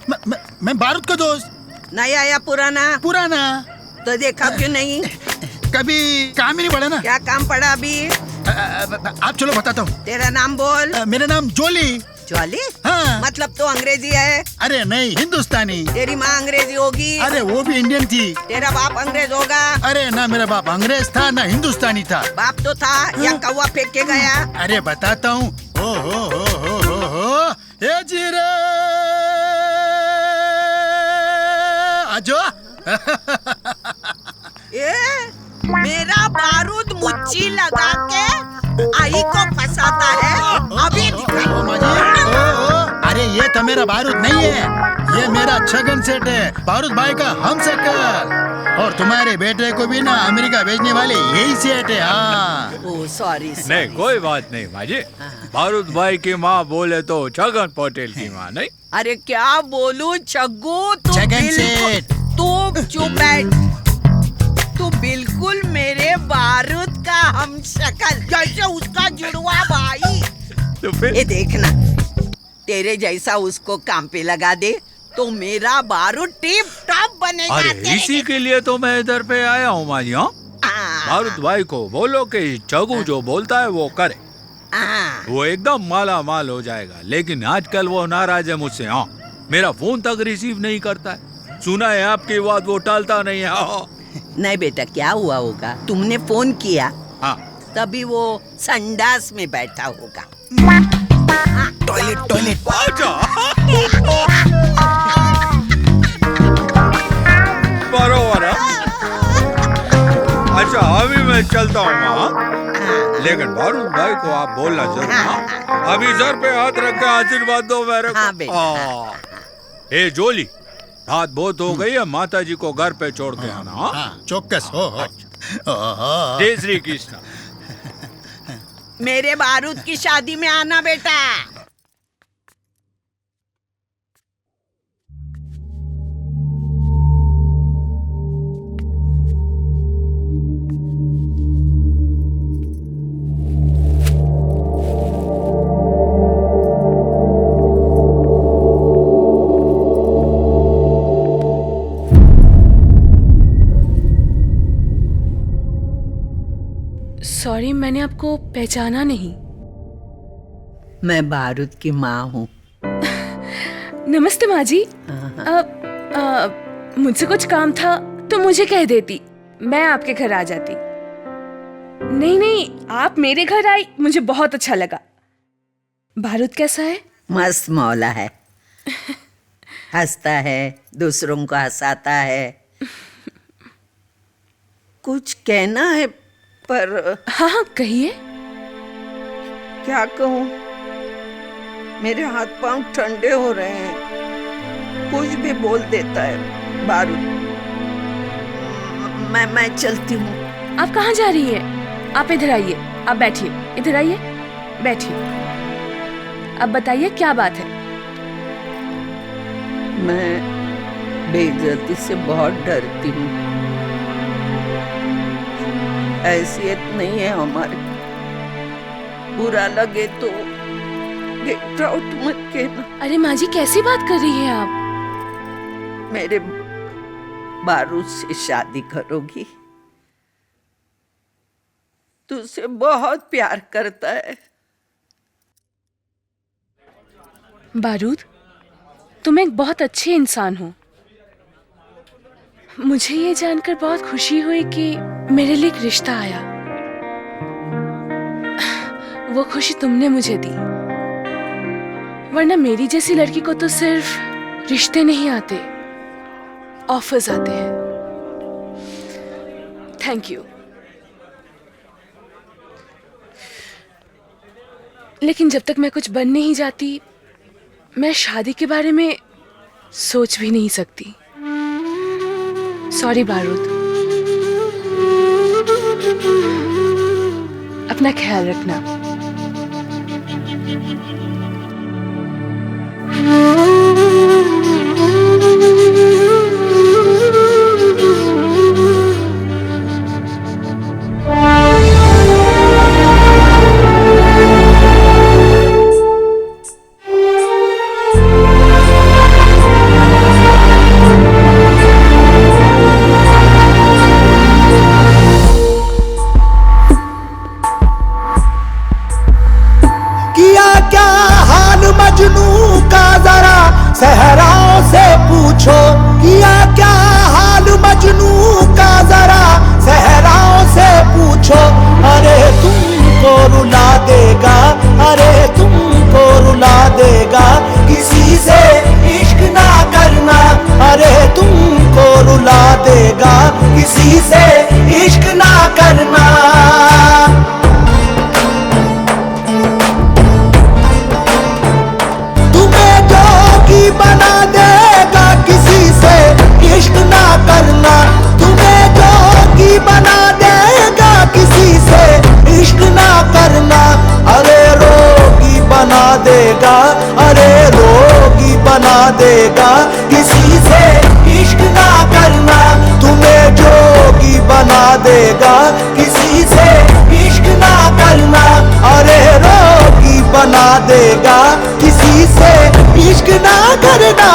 मैं बारूद का दोस्त। नया या पुराना? पुराना। तो देखा क्यों नहीं? कभी काम ही नहीं पड़ा ना। क्या काम पड़ा अभी? आप चलो बताता हूँ। तेरा नाम बोल। मेरा नाम जोली। जोली? हाँ। मतलब तो अंग्रेजी है? अरे नहीं, हिंदुस्तानी। तेरी माँ अंग्रेजी होगी? अरे वो भी इंडियन थी। तेरा बाप अंग्रेज होगा? अरे ना, मेरा बाप अंग्रेज था ना हिंदुस्तानी था। बाप तो था या कौवा फेंक के गया? अरे बताता हूँ। ओ हो ए जीरे आजो। मेरा बारूद मुच्ची लगा के आई को फंसाता है। अभी अरे ये तो मेरा बारूद नहीं है, ये मेरा छगन सेठ है, बारूद भाई का हमशक्ल। और तुम्हारे बेटे को भी ना अमेरिका भेजने वाले यही सेठ है। हाँ। Oh sorry. नहीं, कोई बात नहीं माजी। बारूद भाई की माँ बोले तो छगन पटेल की माँ नहीं। अरे क्या बोलूं छग्गू, छगन सेठ। तू चुप बैठ। तू बिल्कुल मेरे बारूद का हमशक्ल, जैसे उसका जुड़वा भाई। तो फिर ये देखना, तेरे जैसा उसको काम पे लगा दे तो मेरा बारूद टिप टॉप बनेगा। अरे इसी के लिए तो मैं इधर पे आया हूँ माजी। हाँ, बारूद भाई को बोलो कि छगू जो बोलता है वो करे, वो एकदम माला माल हो जाएगा। लेकिन आजकल वो नाराज है मुझसे। हाँ, मेरा फोन तक रिसीव नहीं करता है। सुना है आपकी बात वो टालता नहीं है। हाँ। नहीं बेटा, क्या हुआ होगा, तुमने फोन किया। हाँ। तभी वो संडास में बैठा होगा। टॉयलेट। बरोबर। अच्छा, अभी मैं चलता हूँ माँ, लेकिन बारूद भाई को आप बोलना जरूर। हाँ। अभी सर पे हाथ रख के आशीर्वाद दो मेरे को। ए जोली, रात बहुत हो गई है, माता जी को घर पे छोड़ के आना। हाँ, चौकस हो। जय श्री कृष्ण। मेरे बारूद की शादी में आना बेटा। सॉरी, मैंने आपको पहचाना नहीं। मैं बारूद की माँ हूँ। नमस्ते माँ जी। मुझसे कुछ काम था तो मुझे कह देती, मैं आपके घर आ जाती। नहीं नहीं, आप मेरे घर आई, मुझे बहुत अच्छा लगा। बारूद कैसा है? मस्त मौला है। हंसता है, दूसरों को हंसाता है। कुछ कहना है पर। हाँ कहिए। क्या कहूँ, मेरे हाथ पांव ठंडे हो रहे हैं। कुछ भी बोल देता है बारूद। मैं चलती हूँ। आप कहाँ जा रही हैं? आप इधर आइए, आप बैठिए, इधर आइए, बैठिए। अब बताइए क्या बात है? मैं बेइज्जती से बहुत डरती हूँ। हैसियत नहीं है हमारी। बुरा लगे तो गेट आउट मत कहना। अरे माँ जी, कैसी बात कर रही हैं आप? मेरे बारूद से शादी करोगी? तुझसे बहुत प्यार करता है। बारूद, तुम एक बहुत अच्छे इंसान हो। मुझे ये जानकर बहुत खुशी हुई कि मेरे लिए एक रिश्ता आया। वो खुशी तुमने मुझे दी, वरना मेरी जैसी लड़की को तो सिर्फ रिश्ते नहीं आते, ऑफर्स आते हैं। Thank you. लेकिन जब तक मैं कुछ बन नहीं जाती, मैं शादी के बारे में सोच भी नहीं सकती। सॉरी बारूद। अपना ख्याल रखना। सहराओं से पूछो, किया क्या हाल मजनू का, जरा सहराओं से पूछो। अरे तुमको रुला देगा, अरे तुमको रुला देगा, किसी से इश्क ना करना। अरे तुमको रुला देगा, किसी से इश्क ना करना। बना देगा, किसी से इश्क ना करना। तुम्हें जोगी बना देगा, किसी से इश्क ना करना। अरे रोगी बना देगा, अरे रोगी बना देगा, किसी से इश्क ना करना। तुम्हें जोगी बना देगा, किसी से इश्क ना करना। अरे रोगी बना देगा, किसी से इश्क ना करना।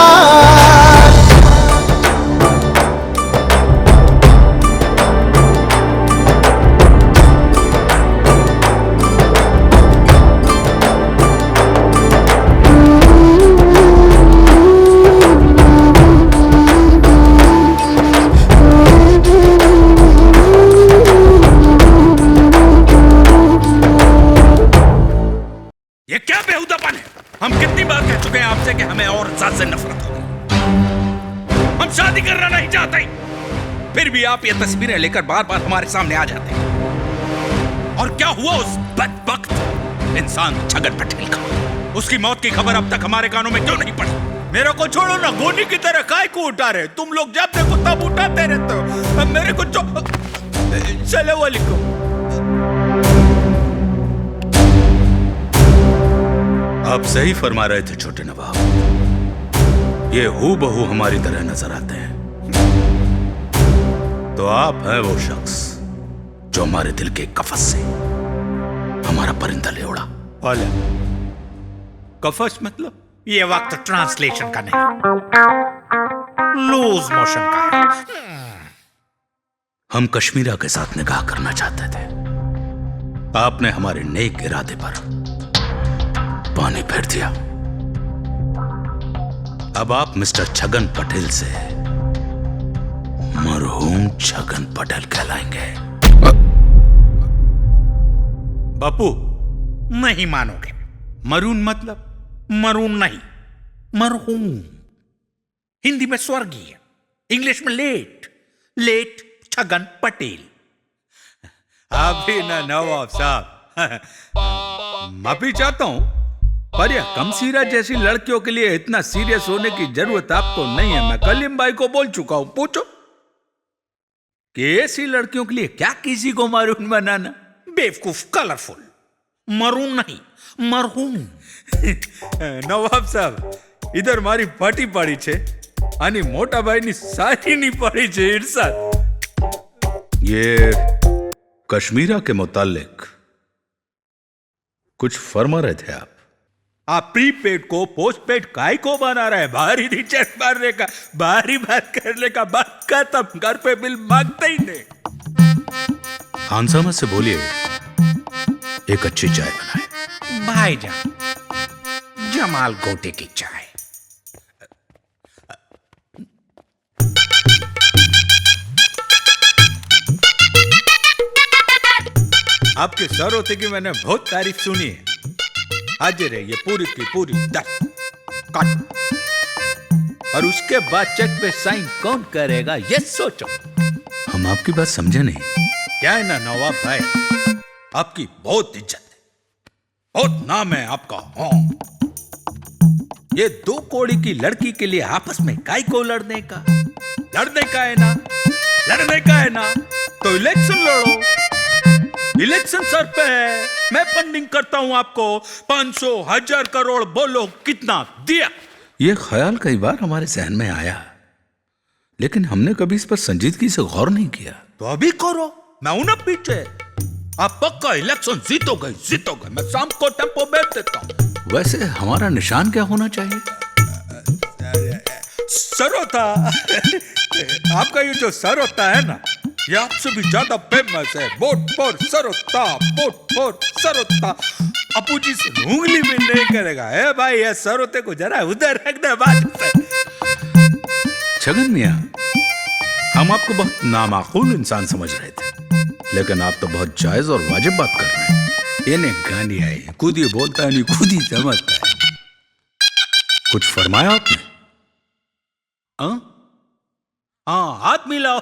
ये क्या बेहुदापन है? हम कितनी बार कह चुके हैं आपसे कि हमें और जात से नफरत होगी। हम शादी करना नहीं चाहते, फिर भी आप ये तस्वीरें लेकर बार बार हमारे सामने आ जाते हैं। और क्या हुआ उस बदबख्त इंसान छगन पटेल का? उसकी मौत की खबर अब तक हमारे कानों में क्यों नहीं पड़ी? मेरे को छोड़ो ना, गोनी की तरह काय को उठा रहे तुम लोग? जब देखो तब उठाते रहते हो। मेरे को चले वाली को आप सही फरमा रहे थे छोटे नवाब, ये हूबहू हमारी तरह नजर आते हैं। तो आप हैं वो शख्स जो हमारे दिल के कफस से हमारा परिंदा ले उड़ा। कफस मतलब? ये वक्त ट्रांसलेशन का नहीं, लूज मोशन का है। हम कश्मीरा के साथ निकाह करना चाहते थे, आपने हमारे नेक इरादे पर पानी फेर दिया। अब आप मिस्टर छगन पटेल से मरहूम छगन पटेल कहलाएंगे। बापू नहीं मानोगे। मरून मतलब मरून नहीं, मरहूम। हिंदी में स्वर्गीय, इंग्लिश में लेट, लेट छगन पटेल। आप भी ना नवाब साहब, माफी चाहता हूं, पर यह कमसीरत जैसी लड़कियों के लिए इतना सीरियस होने की जरूरत आपको नहीं है। मैं कलीम भाई को बोल चुका हूं, पूछो कि ऐसी लड़कियों के लिए क्या किसी को मरून बनाना। बेवकूफ, कलरफुल। मरून नहीं, मरहूम। નવાબ સાહેબ, इधर મારી ફાટી પાડી છે અને મોટા ભાઈની સારીની પાડી છે ઇરશાદ। ये कश्मीरा के मुतालिक कुछ फरमा रहे थे आप प्रीपेड को पोस्टपेड काय को बना रहे? बाहरी रिचार्ज मारने का, बाहरी बात करने का बात खत्म, घर पे बिल मांगते ही नहीं। खानसामा से बोलिए एक अच्छी चाय बनाए। भाईजान, जमाल गोटे की चाय। आपके सर होते की मैंने बहुत तारीफ सुनी है। हाजिर है ये पूरी की पूरी 10 कट, और उसके बाद चेक पे साइन कौन करेगा ये सोचो। हम आपकी बात समझे नहीं। क्या है ना नवाब भाई, आपकी बहुत इज्जत है, बहुत नाम है आपका। हाँ, ये 2 कौड़ी की लड़की के लिए आपस में काय को लड़ने का है ना, लड़ने का है ना तो इलेक्शन लड़ो। इलेक्शन सर पे है, मैं फंडिंग करता हूं आपको 500 1000 करोड़, बोलो कितना दिया। ये ख्याल कई बार हमारे जहन में आया, लेकिन हमने कभी इस पर संजीदगी से गौर नहीं किया। तो अभी करो, मैं हूं ना पीछे। आप पक्का इलेक्शन जीतोगे। मैं शाम को टेम्पो बेच देता हूं। वैसे हमारा निशान क्या होना चाहिए? सर होता आपका ये जो सर होता है ना, ये आपसे भी ज्यादा फेमस है। Vote for Sarota, vote for Sarota. Apu ji से उंगली भी नहीं करेगा। ए भाई, ये सरोते को जरा उधर रख दे बाजू पे। छगन मियां, हम आपको बहुत नामाकूल इंसान समझ रहे थे, लेकिन आप तो बहुत जायज और वाजिब बात कर रहे हैं। ये नहीं गांडी है, खुद ही बोलता है, नहीं खुद ही समझता है। कुछ फरमाया आपने? हाँ, हाथ मिलाओ।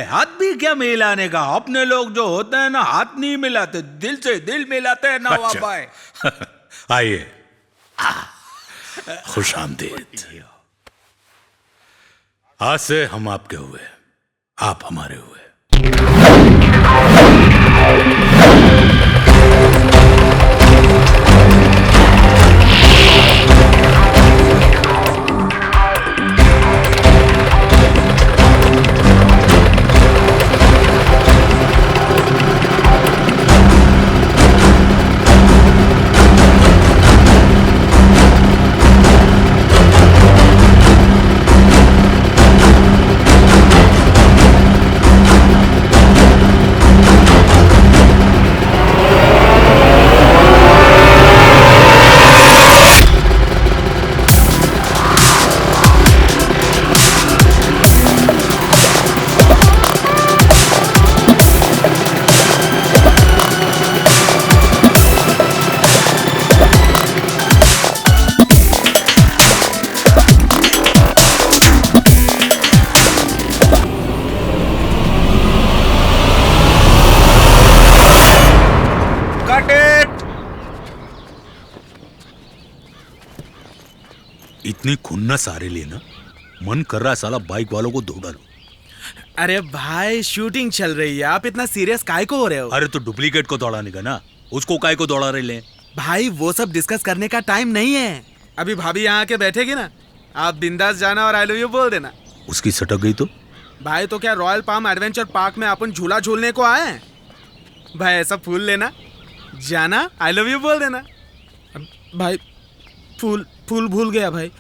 हाथ भी क्या मिलाने का? अपने लोग जो होते हैं ना, हाथ नहीं मिलाते, दिल से दिल मिलाते हैं। नवाब भाई आइए, खुश आमदीद। आज से हम आपके हुए, आप हमारे हुए। इतनी खुन्नस आ रही ना, मन कर रहा है साला बाइक वालों को दो डालो। अरे भाई, शूटिंग चल रही है, आप इतना सीरियस काहे को हो रहे हो? अरे तो डुप्लीकेट को दौड़ाने का ना, उसको काहे को दौड़ा रहे ले? भाई वो सब डिस्कस करने का टाइम नहीं है। अभी भाभी यहाँ आके बैठेगी ना, आप बिंदास जाना और आई लव यू बोल देना। उसकी सटक गई तो? भाई तो क्या रॉयल पाम एडवेंचर पार्क में अपन झूला झूलने को आए हैं? भाई ऐसा फूल लेना, जाना, आई लव यू बोल देना। भाई फूल भूल गया भाई।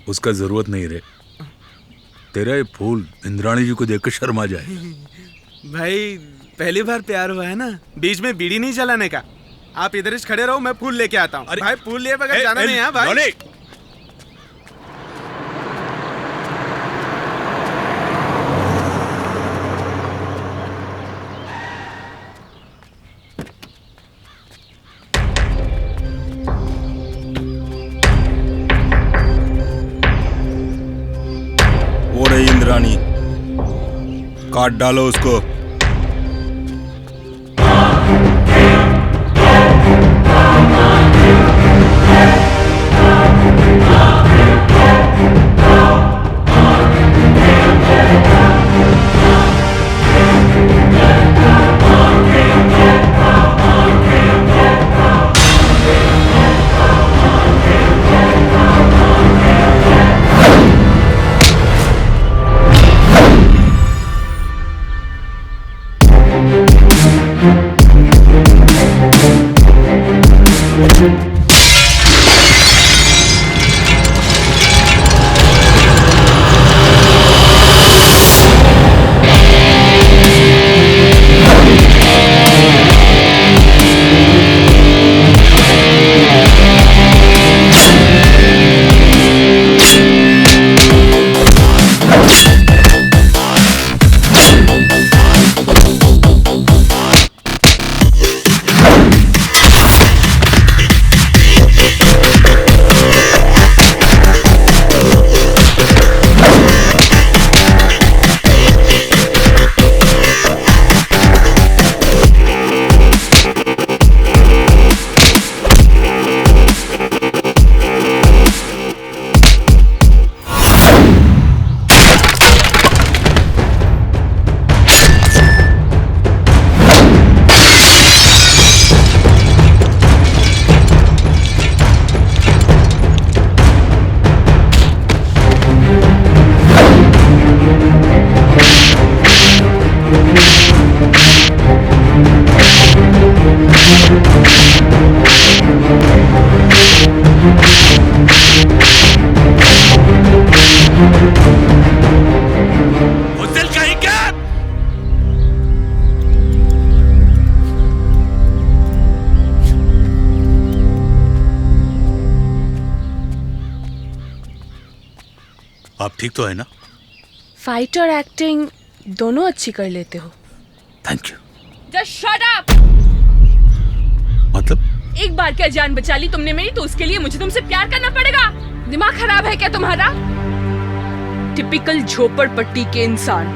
उसका जरूरत नहीं रे, तेरा ये फूल इंद्राणी जी को देखकर शर्मा जाए। भाई पहली बार प्यार हुआ है ना, बीच में बीड़ी नहीं जलाने का। आप इधर ही खड़े रहो, मैं फूल लेके आता हूँ। भाई फूल लिए बगैर जाना नहीं है भाई। ओरे इंद्राणी, काट डालो उसको। आप ठीक तो है ना? फाइट और एक्टिंग दोनों अच्छी कर लेते हो। Thank you. Just shut up. मतलब? एक बार क्या जान बचा ली तुमने मेरी, तो उसके लिए मुझे तुमसे प्यार करना पड़ेगा? दिमाग खराब है क्या तुम्हारा? टिपिकल झोपड़पट्टी के इंसान।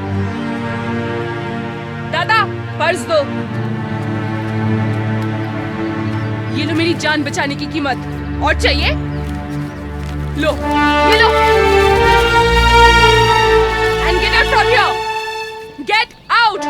दादा पर्स दो। ये लो मेरी जान बचाने की कीमत। और चाहिए? लो ये लो। And get out from here. Get out.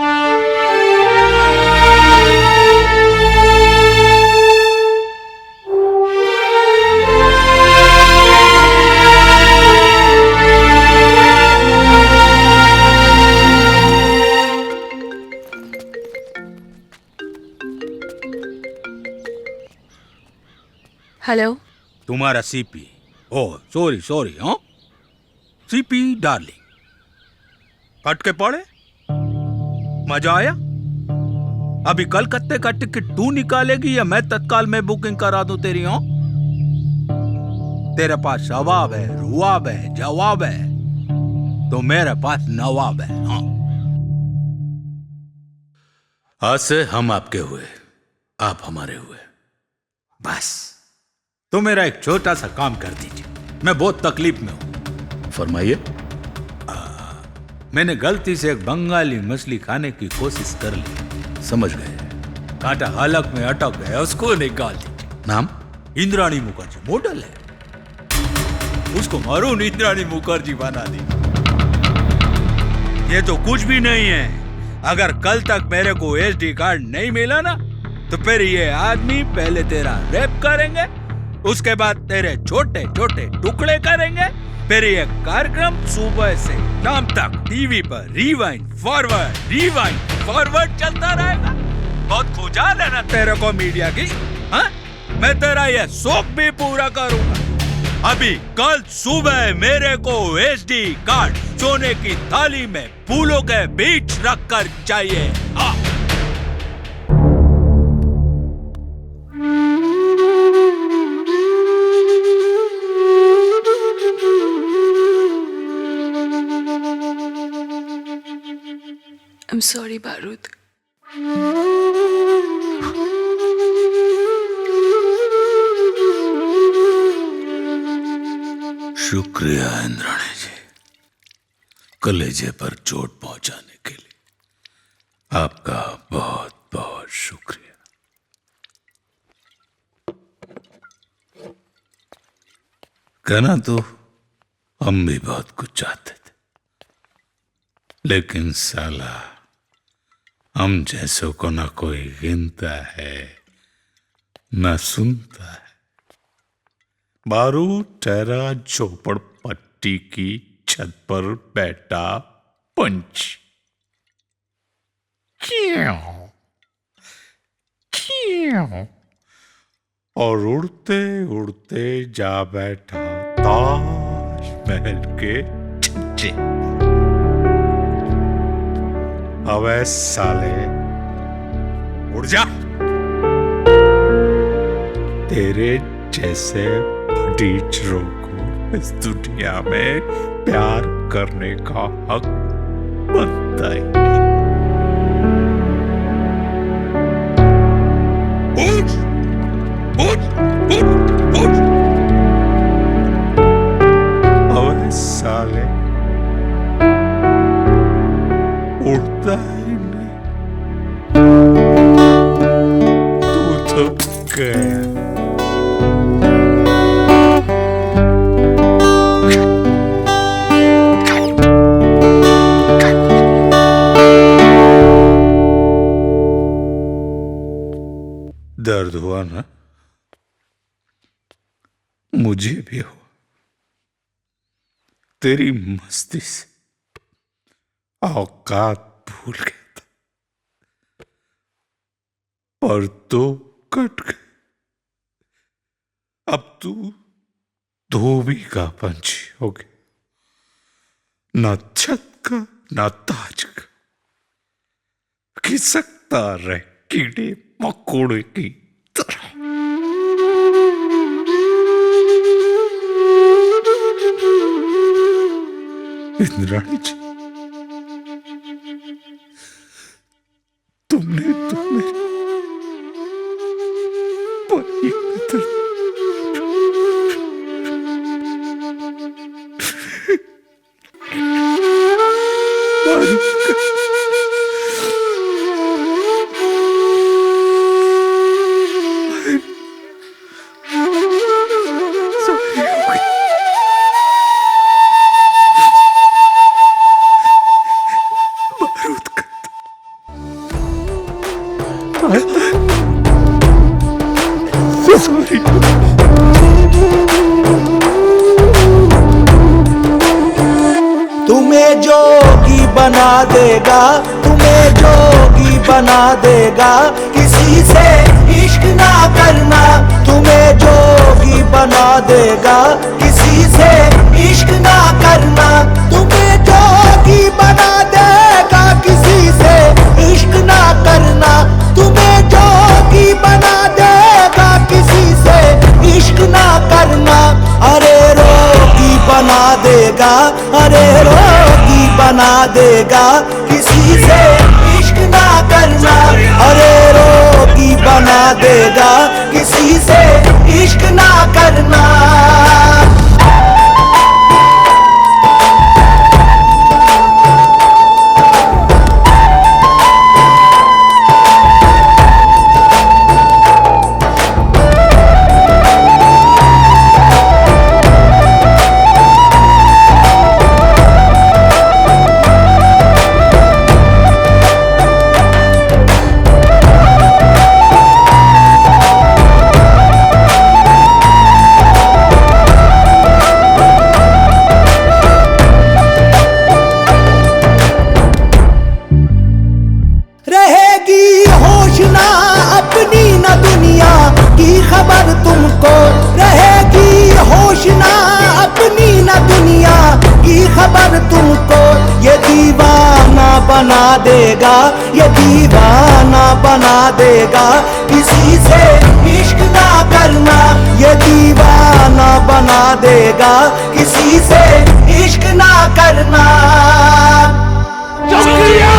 Hello. तुम्हारा सीपी। ओह सॉरी हाँ, सीपी डार्लिंग। कट के पड़े? मजा आया? अभी कलकत्ते का टिकट तू निकालेगी या मैं तत्काल में बुकिंग करा दूं तेरी? हाँ, तेरे पास सवाब है, रुआब है, जवाब है, तो मेरे पास नवाब है। हाँ, आज से हम आपके हुए, आप हमारे हुए। बस तो मेरा एक छोटा सा काम कर दीजिए, मैं बहुत तकलीफ में हूं। फरमाइए। मैंने गलती से एक बंगाली मछली खाने की कोशिश कर ली, समझ गए? कांटा हलक में अटक गया, उसको निकाल दीजिए। नाम इंद्राणी मुखर्जी, मॉडल है, उसको मरून इंद्राणी मुखर्जी बना दी। ये तो कुछ भी नहीं है। अगर कल तक मेरे को एसडी कार्ड नहीं मिला ना, तो फिर ये आदमी पहले तेरा रेप करेंगे, उसके बाद तेरे छोटे छोटे टुकड़े करेंगे, फिर ये कार्यक्रम सुबह से शाम तक टीवी पर रिवाइंड फॉरवर्ड चलता रहेगा। बहुत खुजाल है ना तेरे को मीडिया की? हाँ, मैं तेरा ये शौक भी पूरा करूंगा। अभी कल सुबह मेरे को एसडी कार्ड सोने की थाली में फूलों के बीच रखकर चाहिए। हाँ। I'm sorry, बारूद। शुक्रिया इंद्राणी जी, कलेजे पर चोट पहुंचाने के लिए आपका बहुत बहुत शुक्रिया। कहना तो हम भी बहुत कुछ चाहते थे, लेकिन साला हम जैसों को ना कोई गिनता है ना सुनता है। बारूद ठहरा झोपड़पट्टी की छत पर बैठा पंछी। क्यों क्यों और उड़ते उड़ते जा बैठा ताजमहल के छज्जे। अबे साले उड़ जा, तेरे जैसे टीचरों को इस दुनिया में प्यार करने का हक बनता ही नहीं। उठ, उठ, उठ, उठ। अबे साले उठता ही नहीं, तू तो गया। दर्द हुआ ना? मुझे भी हुआ। तेरी मस्ती से औकात भूल गया था, पर तो कट गए। अब तू धोबी का पंछी हो गया, ना छत का ना ताज का, खिसकता रहे कीड़े मकोड़े की तरह। इंद्राणी जी, तुमने तो मेरी बड़ी मदद। तुम्हें जोगी बना देगा, तुम्हें जोगी बना देगा, किसी से इश्क ना करना। तुम्हें जोगी बना देगा, किसी से इश्क ना करना। तुम्हें जोगी बना देगा, किसी से इश्क ना करना। तुम्हें जोगी बना देगा, किसी से इश्क ना करना। अरे रोगी बना देगा, अरे रोगी बना देगा, किसी से इश्क ना करना। अरे रोगी बना देगा, किसी से इश्क ना करना। बना देगा, ये दीवाना बना देगा, किसी से इश्क ना करना। ये दीवाना बना देगा, किसी से इश्क ना करना। शुक्रिया।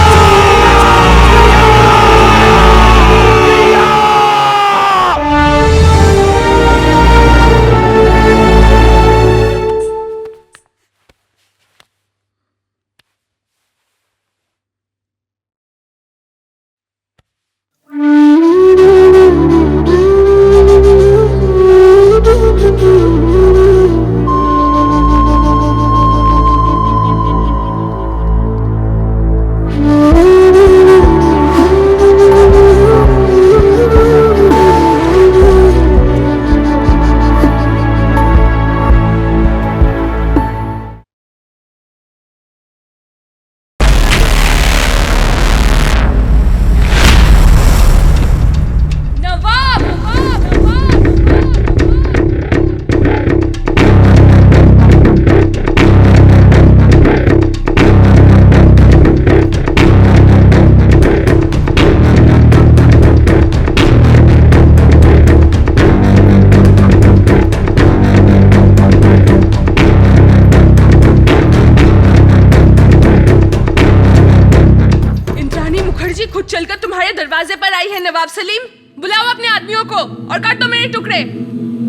मुखर्जी खुद चलकर तुम्हारे दरवाजे पर आई है नवाब सलीम। बुलाओ अपने आदमियों को और काट दो मेरे टुकड़े।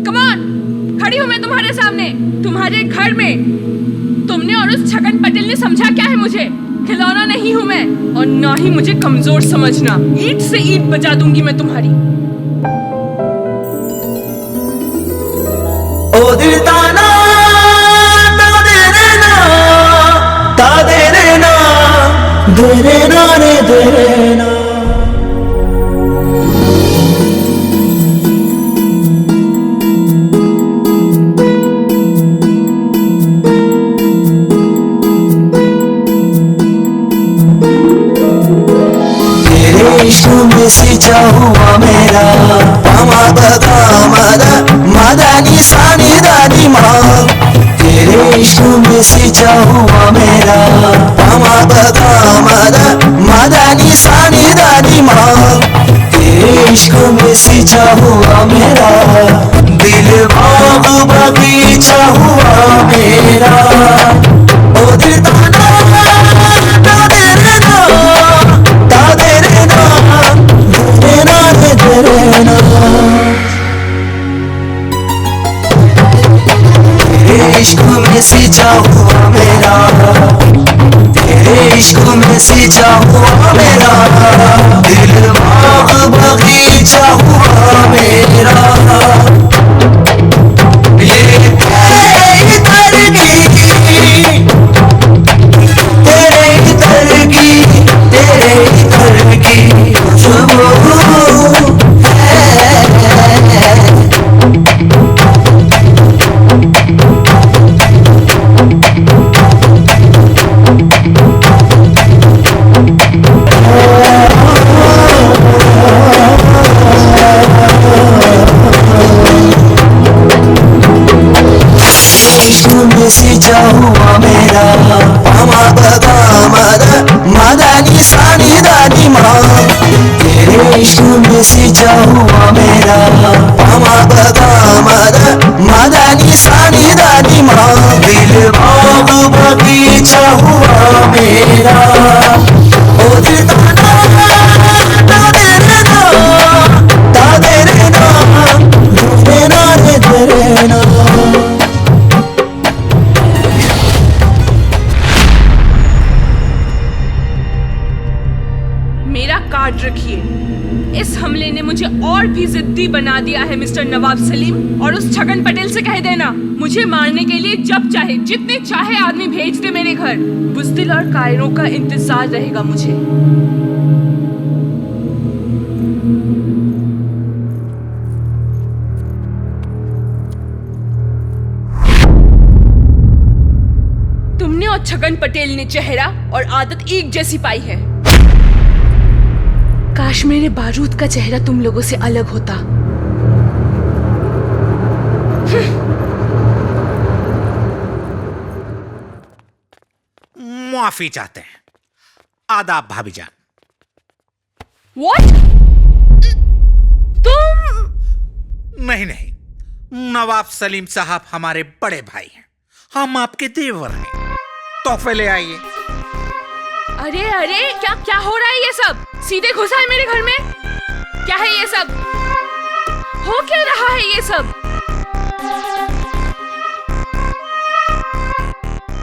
कम ऑन, खड़ी हूं मैं तुम्हारे सामने, तुम्हारे घर में। तुमने और उस छगन पटेल ने समझा क्या है मुझे? खिलौना नहीं हूं मैं, और ना ही मुझे कमजोर समझना। ईंट से ईंट बजा दूंगी मैं तुम्हारी। ओ दिल ताना ता दे रे ना रे दे रे ना। इश्क में सिंचा हुआ मेरा पामा बगा मदा मदानी सानी दादी माँ। तेरे इश्क में सिंचा हुआ मेरा पामा बगा मदा मदानी सानी दादी माँ। तेरे इश्क में सिंचा हुआ मेरा दिल बाग बगीचा हुआ मेरा। ओ दिल ताना तेरे इश्क में सिंचा हुआ मेरा, तेरे इश्क में सिंचा हुआ मेरा दिल बाग बगीचा हुआ मेरा। ये तेरे ही तरकीब, तेरे ही तरकीब, तेरे ही तरकीब खुशबू सिंचा हुआ मेरा पामा बगा मदा मदानी सानी दादी माँ। तेरे इश्क में सिंचा हुआ मेरा पामा बगा मदा मदानी सानी दादी माँ। दिल बाग बगीचा हुआ मेरा। ओ दिल ताना ता दे रे ना रे दे ना। कार्ड रखिए। इस हमले ने मुझे और भी जिद्दी बना दिया है मिस्टर नवाब सलीम। और उस छगन पटेल से कह देना मुझे मारने के लिए जब चाहे जितने चाहे आदमी भेज दे मेरे घर। बुज़दिल और कायरों का इंतजार रहेगा मुझे। तुमने और छगन पटेल ने चेहरा और आदत एक जैसी पाई है। काश मेरे बारूद का चेहरा तुम लोगों से अलग होता। माफी चाहते हैं। आदाब भाभी जान। What? तुम? नहीं नहीं, नवाब सलीम साहब हमारे बड़े भाई हैं, हम आपके देवर हैं। तोहफे ले आइए। अरे अरे क्या हो रहा है ये सब? सीधे घुसा है मेरे घर में। क्या है ये सब? हो क्या रहा है ये सब?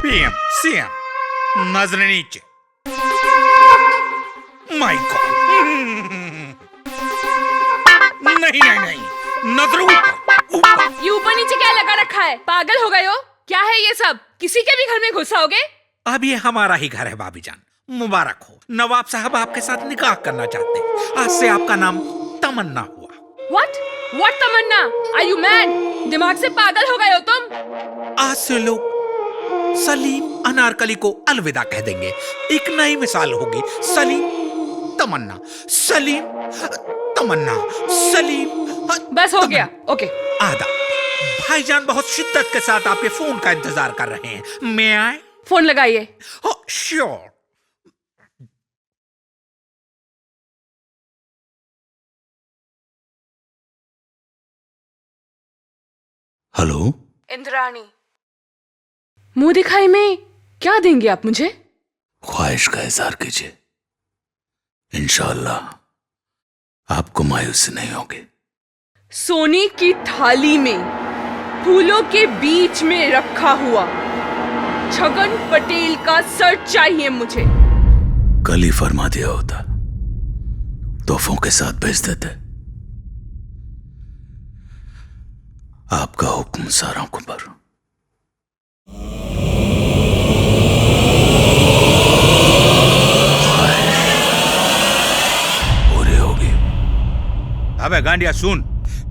पीएम सीएम नजर नीचे। My God. नहीं नहीं नहीं, नजर ऊपर। ये ऊपर नीचे क्या लगा रखा है? पागल हो गए हो? क्या है ये सब? किसी के भी घर में घुसाओगे? अब ये हमारा ही घर है भाभी जान। मुबारक हो, नवाब साहब आपके साथ निकाह करना चाहते हैं। आज से आपका नाम तमन्ना हुआ। What Tamannaah? Are you mad? दिमाग से पागल हो गए हो तुम? आज से लोग सलीम अनारकली को अलविदा कह देंगे। एक नई मिसाल होगी। सलीम तमन्ना, सलीम तमन्ना, सलीम। बस हो गया। ओके। आदा भाईजान बहुत शिद्दत के साथ आपके फोन का इंतजार कर रहे हैं। मैं आए? फोन लगाइए। श्योर। हेलो इंद्राणी। मुंह दिखाई में क्या देंगे आप मुझे? ख्वाहिश का इजहार कीजिए। इंशाअल्लाह आपको मायूसी नहीं होगी। सोने की थाली में फूलों के बीच में रखा हुआ छगन पटेल का सर चाहिए मुझे। कल ही फरमा दिया होता, तोहफों के साथ भेज देते। आपका हुक्म सारों को पर। पूरी होगी। अबे गांडिया सुन,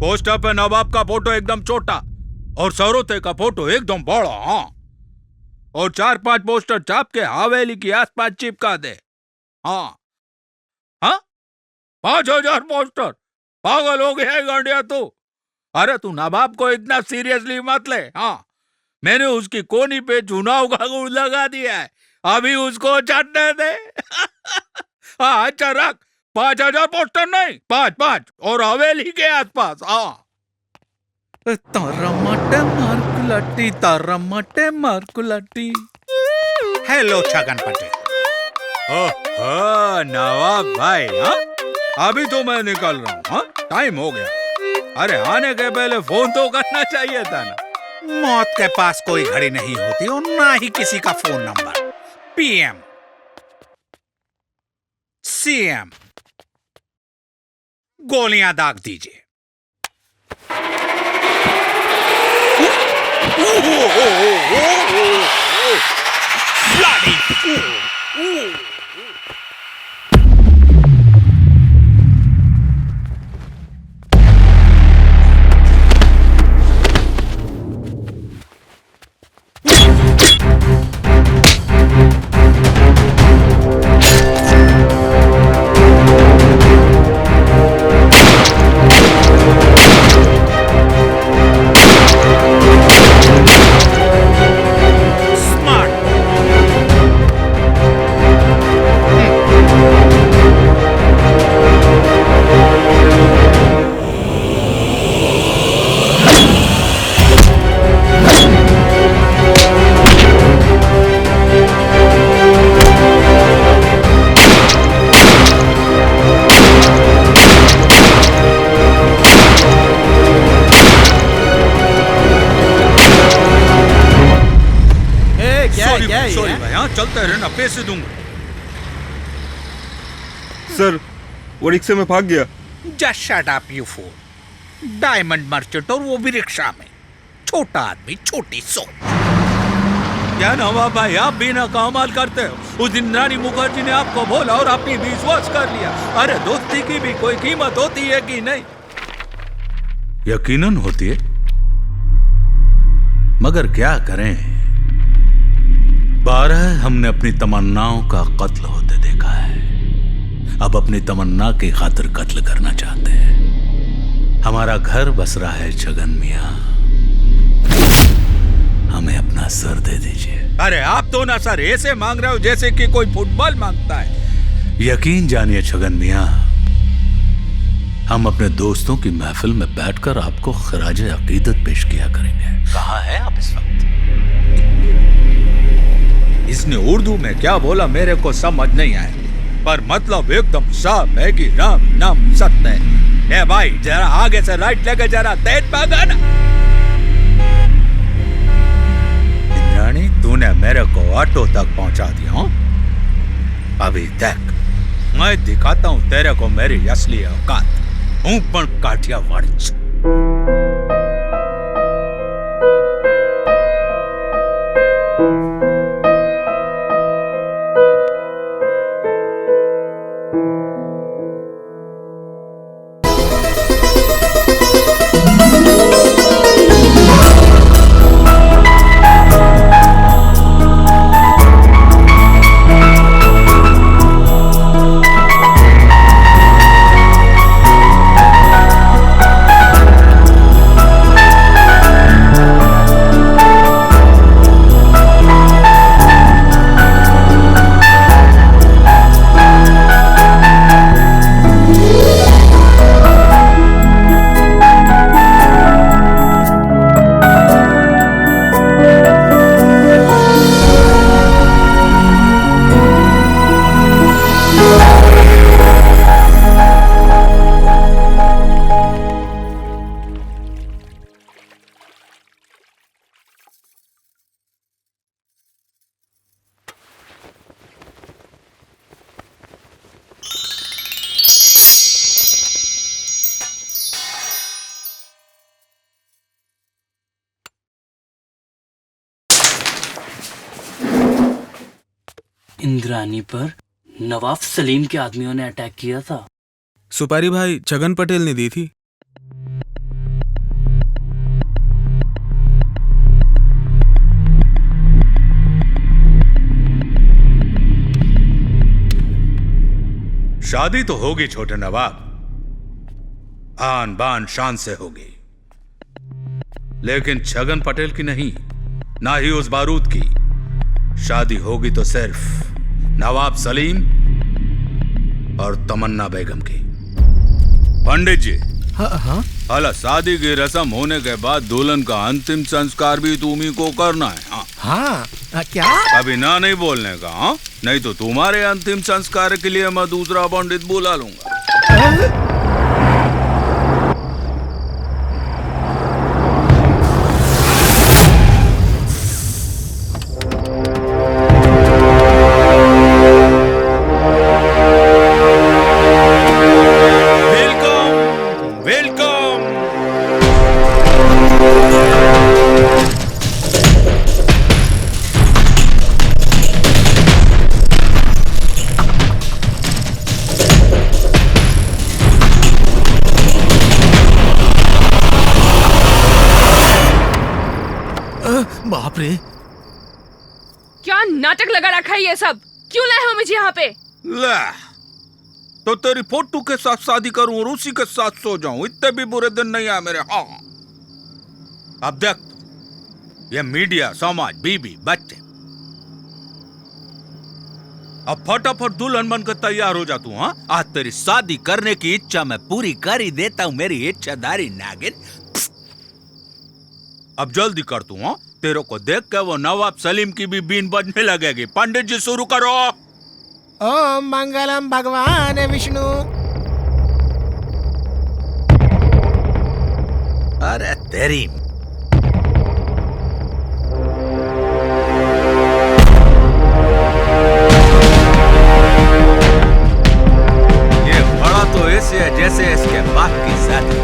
पोस्टर पे नवाब का फोटो एकदम छोटा और सरोते का फोटो एकदम बड़ा। हाँ, और 4-5 पोस्टर छाप के हवेली की आसपास चिपका दे। हाँ हाँ, 5000 पोस्टर। पागल हो गया है गांडिया तू। अरे तू नवाब को इतना सीरियसली मत ले। हाँ, मैंने उसकी कोनी पे चुनाव का गुड़ लगा दिया है, अभी उसको चढ़ने दे। हाँ अच्छा रख, 5000 पोस्टर नहीं, 5 और हवेली के आसपास। हाँ, तारा मटे मारकुलाटी। हेलो छगन पटेल। नवाब भाई। हाँ, अभी तो मैं निकल रहा हूँ। हाँ, टाइम हो गया। अरे आने के पहले फोन तो करना चाहिए था ना। मौत के पास कोई घड़ी नहीं होती और ना ही किसी का फोन नंबर। पीएम, सीएम, गोलियां दाग दीजिए। सॉरी भाई, हाँ चलते रहना, पैसे दूंगा। सर वो रिक्शे में भाग गया। Just shut up, you fool. Diamond merchant और वो भी रिक्शा में। छोटा आदमी, छोटी सोच। क्या नवाब भाई, आप भी ना कमाल करते हो। उस दिन रानी मुखर्जी ने आपको बोला और आपने विश्वास कर लिया। अरे दोस्ती की भी कोई कीमत होती है कि नहीं? यकीनन होती है, मगर क्या करें, 12 हमने अपनी तमन्नाओं का कत्ल होते देखा है। अब अपनी तमन्ना की खातिर कत्ल करना चाहते हैं। हमारा घर बस रहा है छगन मियां, हमें अपना सर दे दीजिए। अरे आप तो ना सर ऐसे मांग रहे हो जैसे कि कोई फुटबॉल मांगता है। यकीन जानिए छगन मियां, हम अपने दोस्तों की महफिल में बैठकर आपको खराज अकीदत पेश किया करेंगे। कहाँ है आप इस वक्त? इसने उर्दू में क्या बोला मेरे को समझ नहीं आया, पर मतलब एकदम साफ है कि राम नाम सत्य है। ए भाई जरा आगे से राइट लेके जरा तेज भागा ना। इंद्राणी तूने मेरे को ऑटो तक पहुंचा दिया। अभी तक मैं दिखाता हूँ तेरे को मेरी असली औकात। हूँ पण काठियावाड़ी। इंद्रानी पर नवाब सलीम के आदमियों ने अटैक किया था। सुपारी भाई छगन पटेल ने दी थी। शादी तो होगी छोटे नवाब, आन बान शान से होगी, लेकिन छगन पटेल की नहीं, ना ही उस बारूद की। शादी होगी तो सिर्फ नवाब सलीम और तमन्ना बेगम की। पंडित जी, हाला शादी की रस्म होने के बाद दुल्हन का अंतिम संस्कार भी तुम्ही को करना है। हाँ क्या? अभी ना नहीं बोलने का, हाँ? नहीं तो तुम्हारे अंतिम संस्कार के लिए मैं दूसरा पंडित बुला लूंगा। बाप रे, क्या नाटक लगा रखा है ये सब? क्यों लाए हो मुझे यहाँ पे? ले, तो तेरी फोटो के साथ शादी करूं और उसी के साथ सो जाऊं, इतने भी बुरे दिन नहीं आए मेरे। हाँ, अब देख, ये मीडिया, समाज, बीबी, बच्चे, अब फटाफट दुल्हन बनकर तैयार हो जा तू। हाँ, आज तेरी शादी करने की इच्छा मैं पूरी कर ही देता हूँ, मेरी इच्छाधारी नागिन। अब जल्दी कर तू। हाँ, तेरे को देख के वो नवाब सलीम की भी बीन बजने लगेगी। पंडित जी शुरू करो। ओम मंगलम भगवान विष्णु। अरे तेरी ये बड़ा तो ऐसे है जैसे इसके बाप की शादी।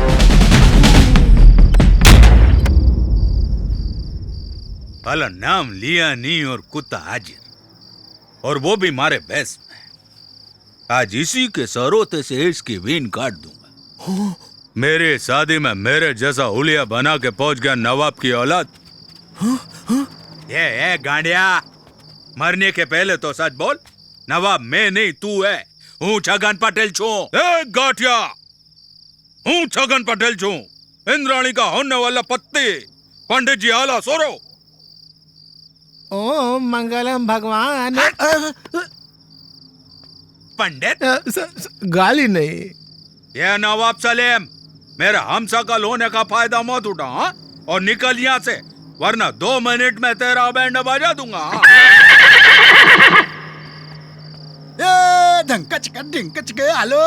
भला नाम लिया नहीं और कुत्ता हाजिर, और वो भी मारे भैंस में। आज इसी के सरोते से इसकी वीन काट दूंगा। मेरे शादी में मेरे जैसा हुलिया बना के पहुंच गया नवाब की औलाद। ये गांडिया, मरने के पहले तो सच बोल। नवाब मैं नहीं तू है, हूँ छगन पटेल छू। गाठिया, हूँ छगन पटेल छू, इंद्राणी का होने वाला पत्ती। पंडित जी आला सोरो। ओम मंगलम भगवान। पंडित गाली नहीं। ये नवाब सलीम, मेरा हमशक्ल होने का फायदा मत उठा। हाँ? और निकल यहाँ से, वरना 2 मिनट में तेरा बैंड बजा दूंगा। ढिंकच के हेलो,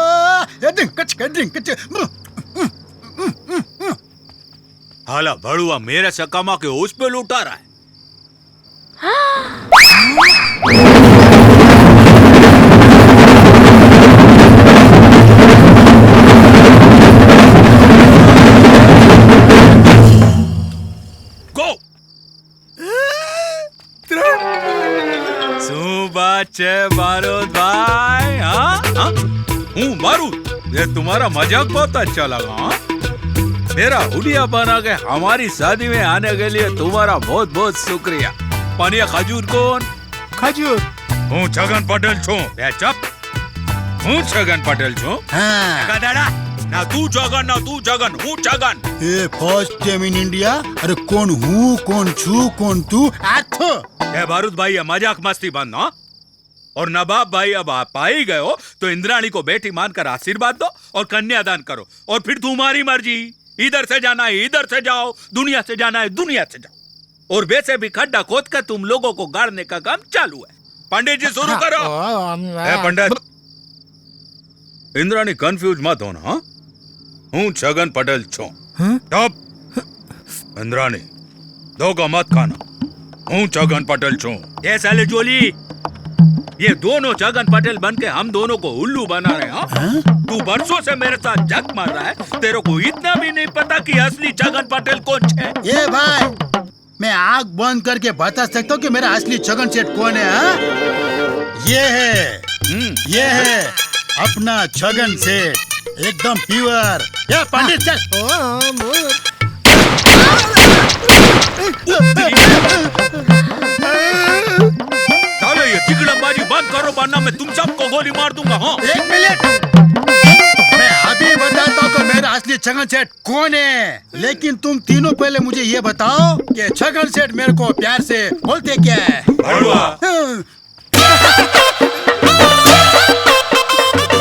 ढिंकच। हाला बड़ुआ मेरे से कमा के उस पे लुटा रहा है। गो बारूद भाई। हाँ, हूँ बारूद। ये तुम्हारा मजाक बहुत अच्छा लगा। हाँ? मेरा हुलिया बना के हमारी शादी में आने के लिए तुम्हारा बहुत बहुत शुक्रिया। पानिया खजूर कौन? खजूर हूँ छगन पटेल छू। चुप, हूँ छगन पटेल छू। हाँ। ना तू छगन ना तू छगन, हूँ छगन। ये फर्स्ट टाइम इन इंडिया। अरे कौन हूँ, कौन छू, कौन तू? ये बारूद भाई, ये मजाक मस्ती बंद। हाँ? और नवाब भाई, अब आप आ ही गए हो तो इंद्राणी को बेटी मानकर आशीर्वाद दो और कन्यादान करो, और फिर तुम्हारी मर्जी। इधर से जाना है इधर से जाओ, दुनिया से जाना है दुनिया से जाओ। और वैसे भी खड्डा खोद कर तुम लोगों को गाड़ने का काम चालू है। पंडित जी शुरू करो। पंडित, इंद्राणी कंफ्यूज मत होना। हाँ? हूँ छगन पटेल छो। इंद्राणी धोखा मत खाना, हूँ छगन पटेल छो। ये साले जोली, ये दोनों छगन पटेल बन के हम दोनों को उल्लू बना रहे हैं। तू बरसों से मेरे साथ जग मार रहा है, तेरे को इतना भी नहीं पता कि असली छगन पटेल कौन है। ये भाई, मैं आंख बंद करके बता सकता हूँ कि मेरा असली छगन सेठ कौन है। हाँ? ये है अपना छगन सेठ, एकदम प्योर। या पंडित चल। चलो ये तिकड़मबाजी बंद करो वरना मैं तुम सबको गोली मार दूंगा। हाँ 1 मिनट, मैं अभी बताता हूँ मेरा असली छगन सेठ कौन है। लेकिन तुम तीनों पहले मुझे ये बताओ कि छगन सेठ मेरे को प्यार से बोलते क्या है?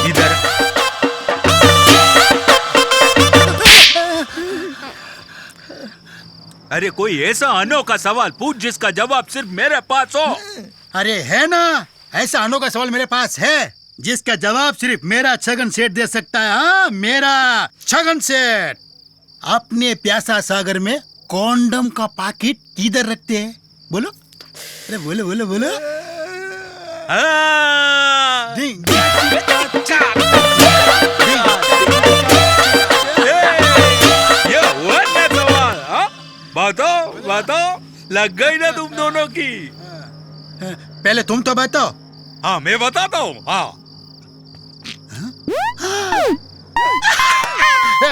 इधर अरे कोई ऐसा अनोखा सवाल पूछ जिसका जवाब सिर्फ मेरे पास हो। अरे है ना, ऐसा अनोखा सवाल मेरे पास है जिसका जवाब सिर्फ मेरा छगन सेठ दे सकता है। हाँ, मेरा छगन सेठ। अपने प्यासा सागर में कॉन्डम का पैकेट किधर रखते हैं? बोलो, अरे बोलो बोलो बोलो। ये हुआ ना सवाल? हाँ? बताओ बताओ, लग गई ना तुम दोनों की? पहले तुम तो बताओ। हाँ मैं बताता हूँ। हाँ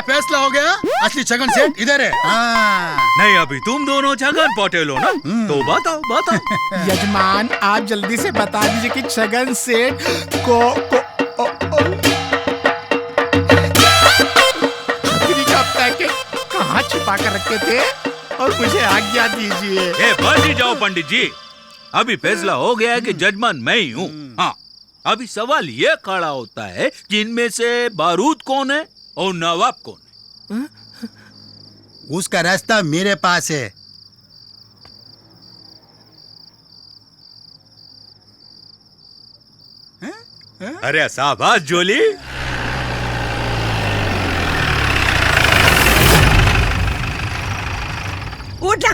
फैसला हो गया, असली छगन सेठ इधर है। नहीं अभी तुम दोनों छगन पटेल हो ना, तो बताओ बताओ। यजमान आप जल्दी से बता दीजिए कि छगन सेठ को छतरी का पैकेट कहाँ छिपा कर रखे थे और मुझे आज्ञा दीजिए। बस ही जाओ पंडित जी, अभी फैसला हो गया है कि जजमान मैं ही हूँ। हाँ अभी सवाल ये खड़ा होता है कि इनमें से बारूद कौन है और नवाब कौन है? उसका रास्ता मेरे पास है। अरे शाबाश जोली। उठा,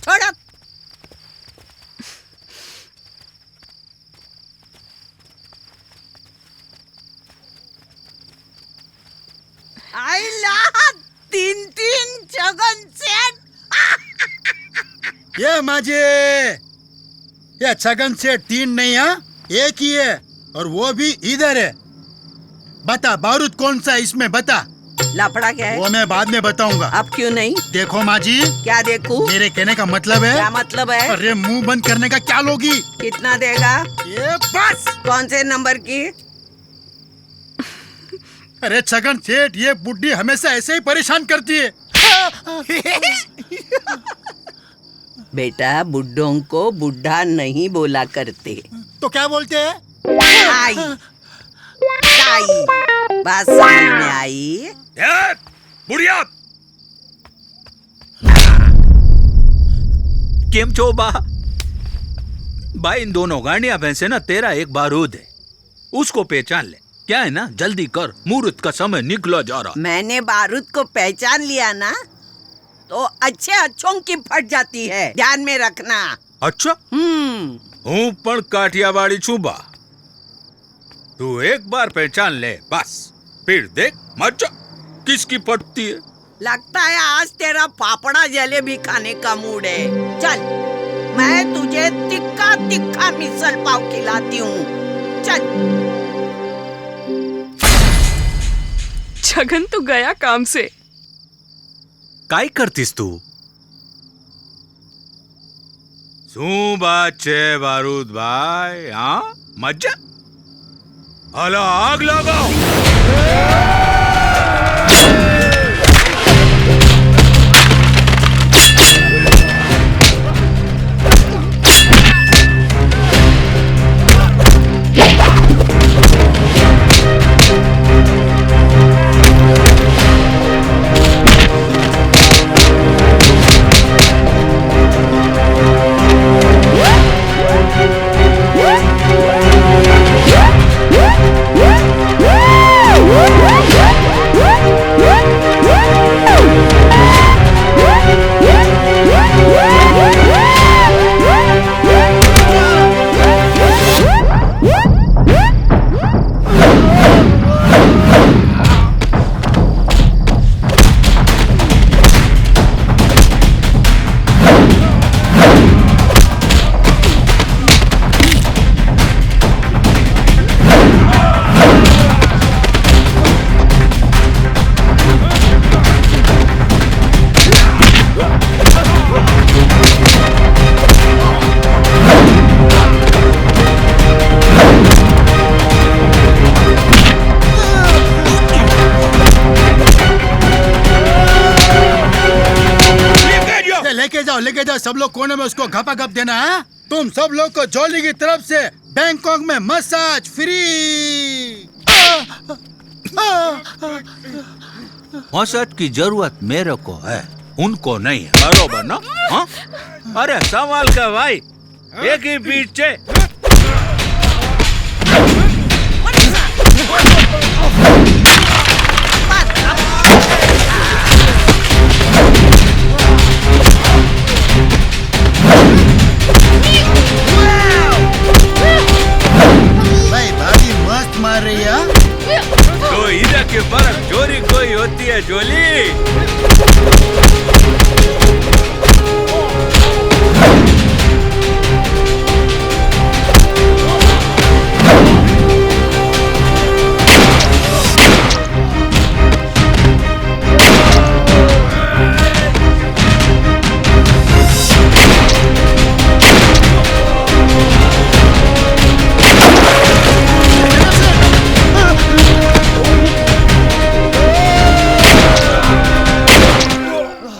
छोड़ो। आइला 3-3 छगन सेठ। ये माजे, ये छगन सेठ 3 नहीं है, एक ही है और वो भी इधर है। बता बारूद कौन सा इसमें, बता। लफड़ा क्या है? वो मैं बाद में बताऊंगा। अब क्यों नहीं? देखो माँ जी। क्या देखूं? मेरे कहने का मतलब है। क्या मतलब है? अरे मुंह बंद करने का क्या लोगी? कितना देगा? ये बस। कौन से नंबर की? अरे छगन सेठ, ये बुड्ढी हमेशा ऐसे ही परेशान करती है। बेटा बुड्ढों को बुढ़ा नहीं बोला करते। तो क्या बोलते हैं? ताई। ताई। बात समझ में आई? बुढ़िया केम छो बा? भाई इन दोनों गाड़ियां भैंसे ना, तेरा एक बारूद है, उसको पहचान ले। क्या है ना, जल्दी कर, मुहूर्त का समय निकला जा रहा। मैंने बारूद को पहचान लिया ना तो अच्छे अच्छों की फट जाती है, ध्यान में रखना। अच्छा हूँ पण काठियावाड़ी छूबा, तू एक बार पहचान ले बस, फिर देख मजा किसकी फटती है। लगता है आज तेरा पापड़ा जलेबी खाने का मूड है। चल मैं तुझे तिक्का तिक्का मिसल पाव खिलाती हूँ। चल। छगन तो गया काम से। काय करतीस तू? શું बात છે बारूद भाई? हाँ मजा, हला आग लगाओ। लेके जाओ सब लोग कोने में उसको घपा घप देना है। तुम सब लोग को जॉली की तरफ से बैंकॉक में मसाज फ्री। मसाज की जरूरत मेरे को है, उनको नहीं है, बरोबर ना? हाँ? अरे संभाल का भाई, एक ही पीछे। भाई भाभी मस्त मार रही है। तो इधर के बर्फ चोरी कोई होती है जोली।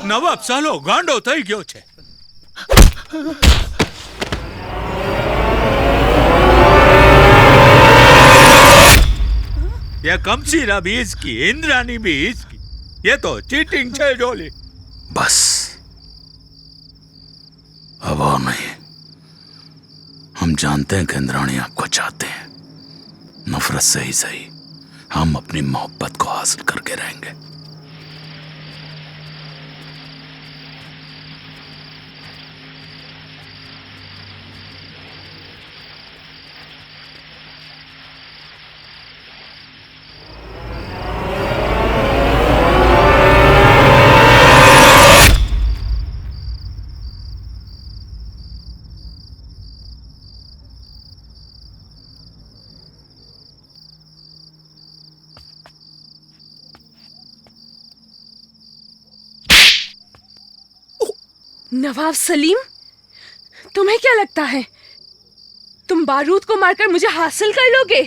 નવાબ સાલો ગાંડો થઈ ગયો છે। ये कमसीरा भी इसकी, इंद्रानी भी इसकी, ये तो चीटिंग है जोली। बस अब और नहीं। हम जानते हैं कि इंद्राणी आपको चाहते हैं, नफरत से ही सही हम अपनी मोहब्बत को हासिल करके रहेंगे। नवाब सलीम, तुम्हें क्या लगता है तुम बारूद को मारकर मुझे हासिल कर लोगे?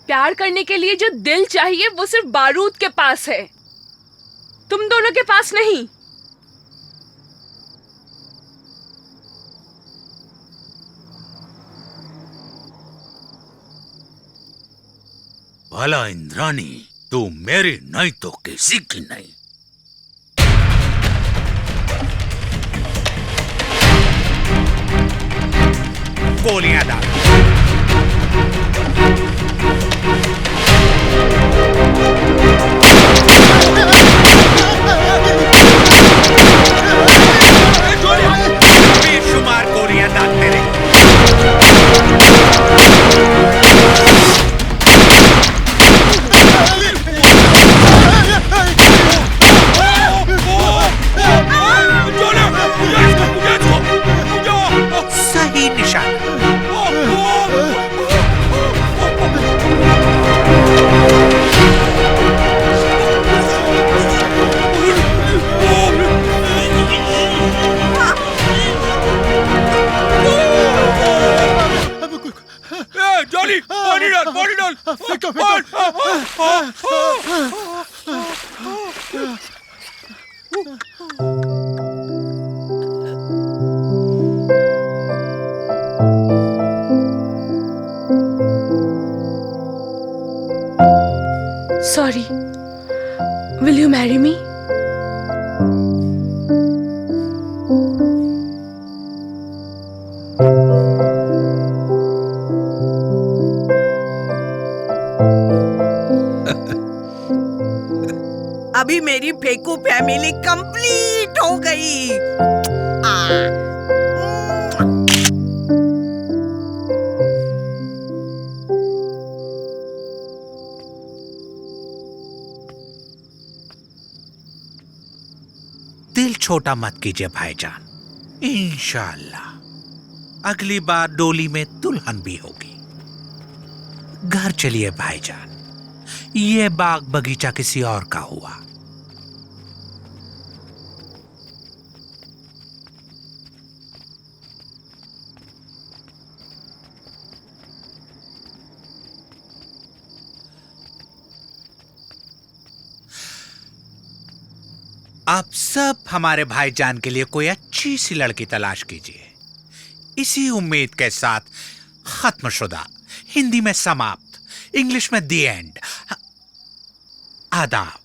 प्यार करने के लिए जो दिल चाहिए वो सिर्फ बारूद के पास है, तुम दोनों के पास नहीं। भला इंद्राणी, तू मेरी नहीं तो किसी की नहीं। गोलियां डाल। बेशुमार गोलियां डालते रहे। सही निशान। जोली पानी डाल, पानी डाल। Sorry. Will you marry me? अभी मेरी फेकू फैमिली कंप्लीट हो गई। दिल छोटा मत कीजिए भाईजान, इंशाअल्लाह अगली बार डोली में दुल्हन भी होगी। घर चलिए भाईजान, ये बाग बगीचा किसी और का हुआ। आप सब हमारे भाईजान के लिए कोई अच्छी सी लड़की तलाश कीजिए। इसी उम्मीद के साथ खत्मशुदा, हिंदी में समाप्त, इंग्लिश में दी एंड। आदाब।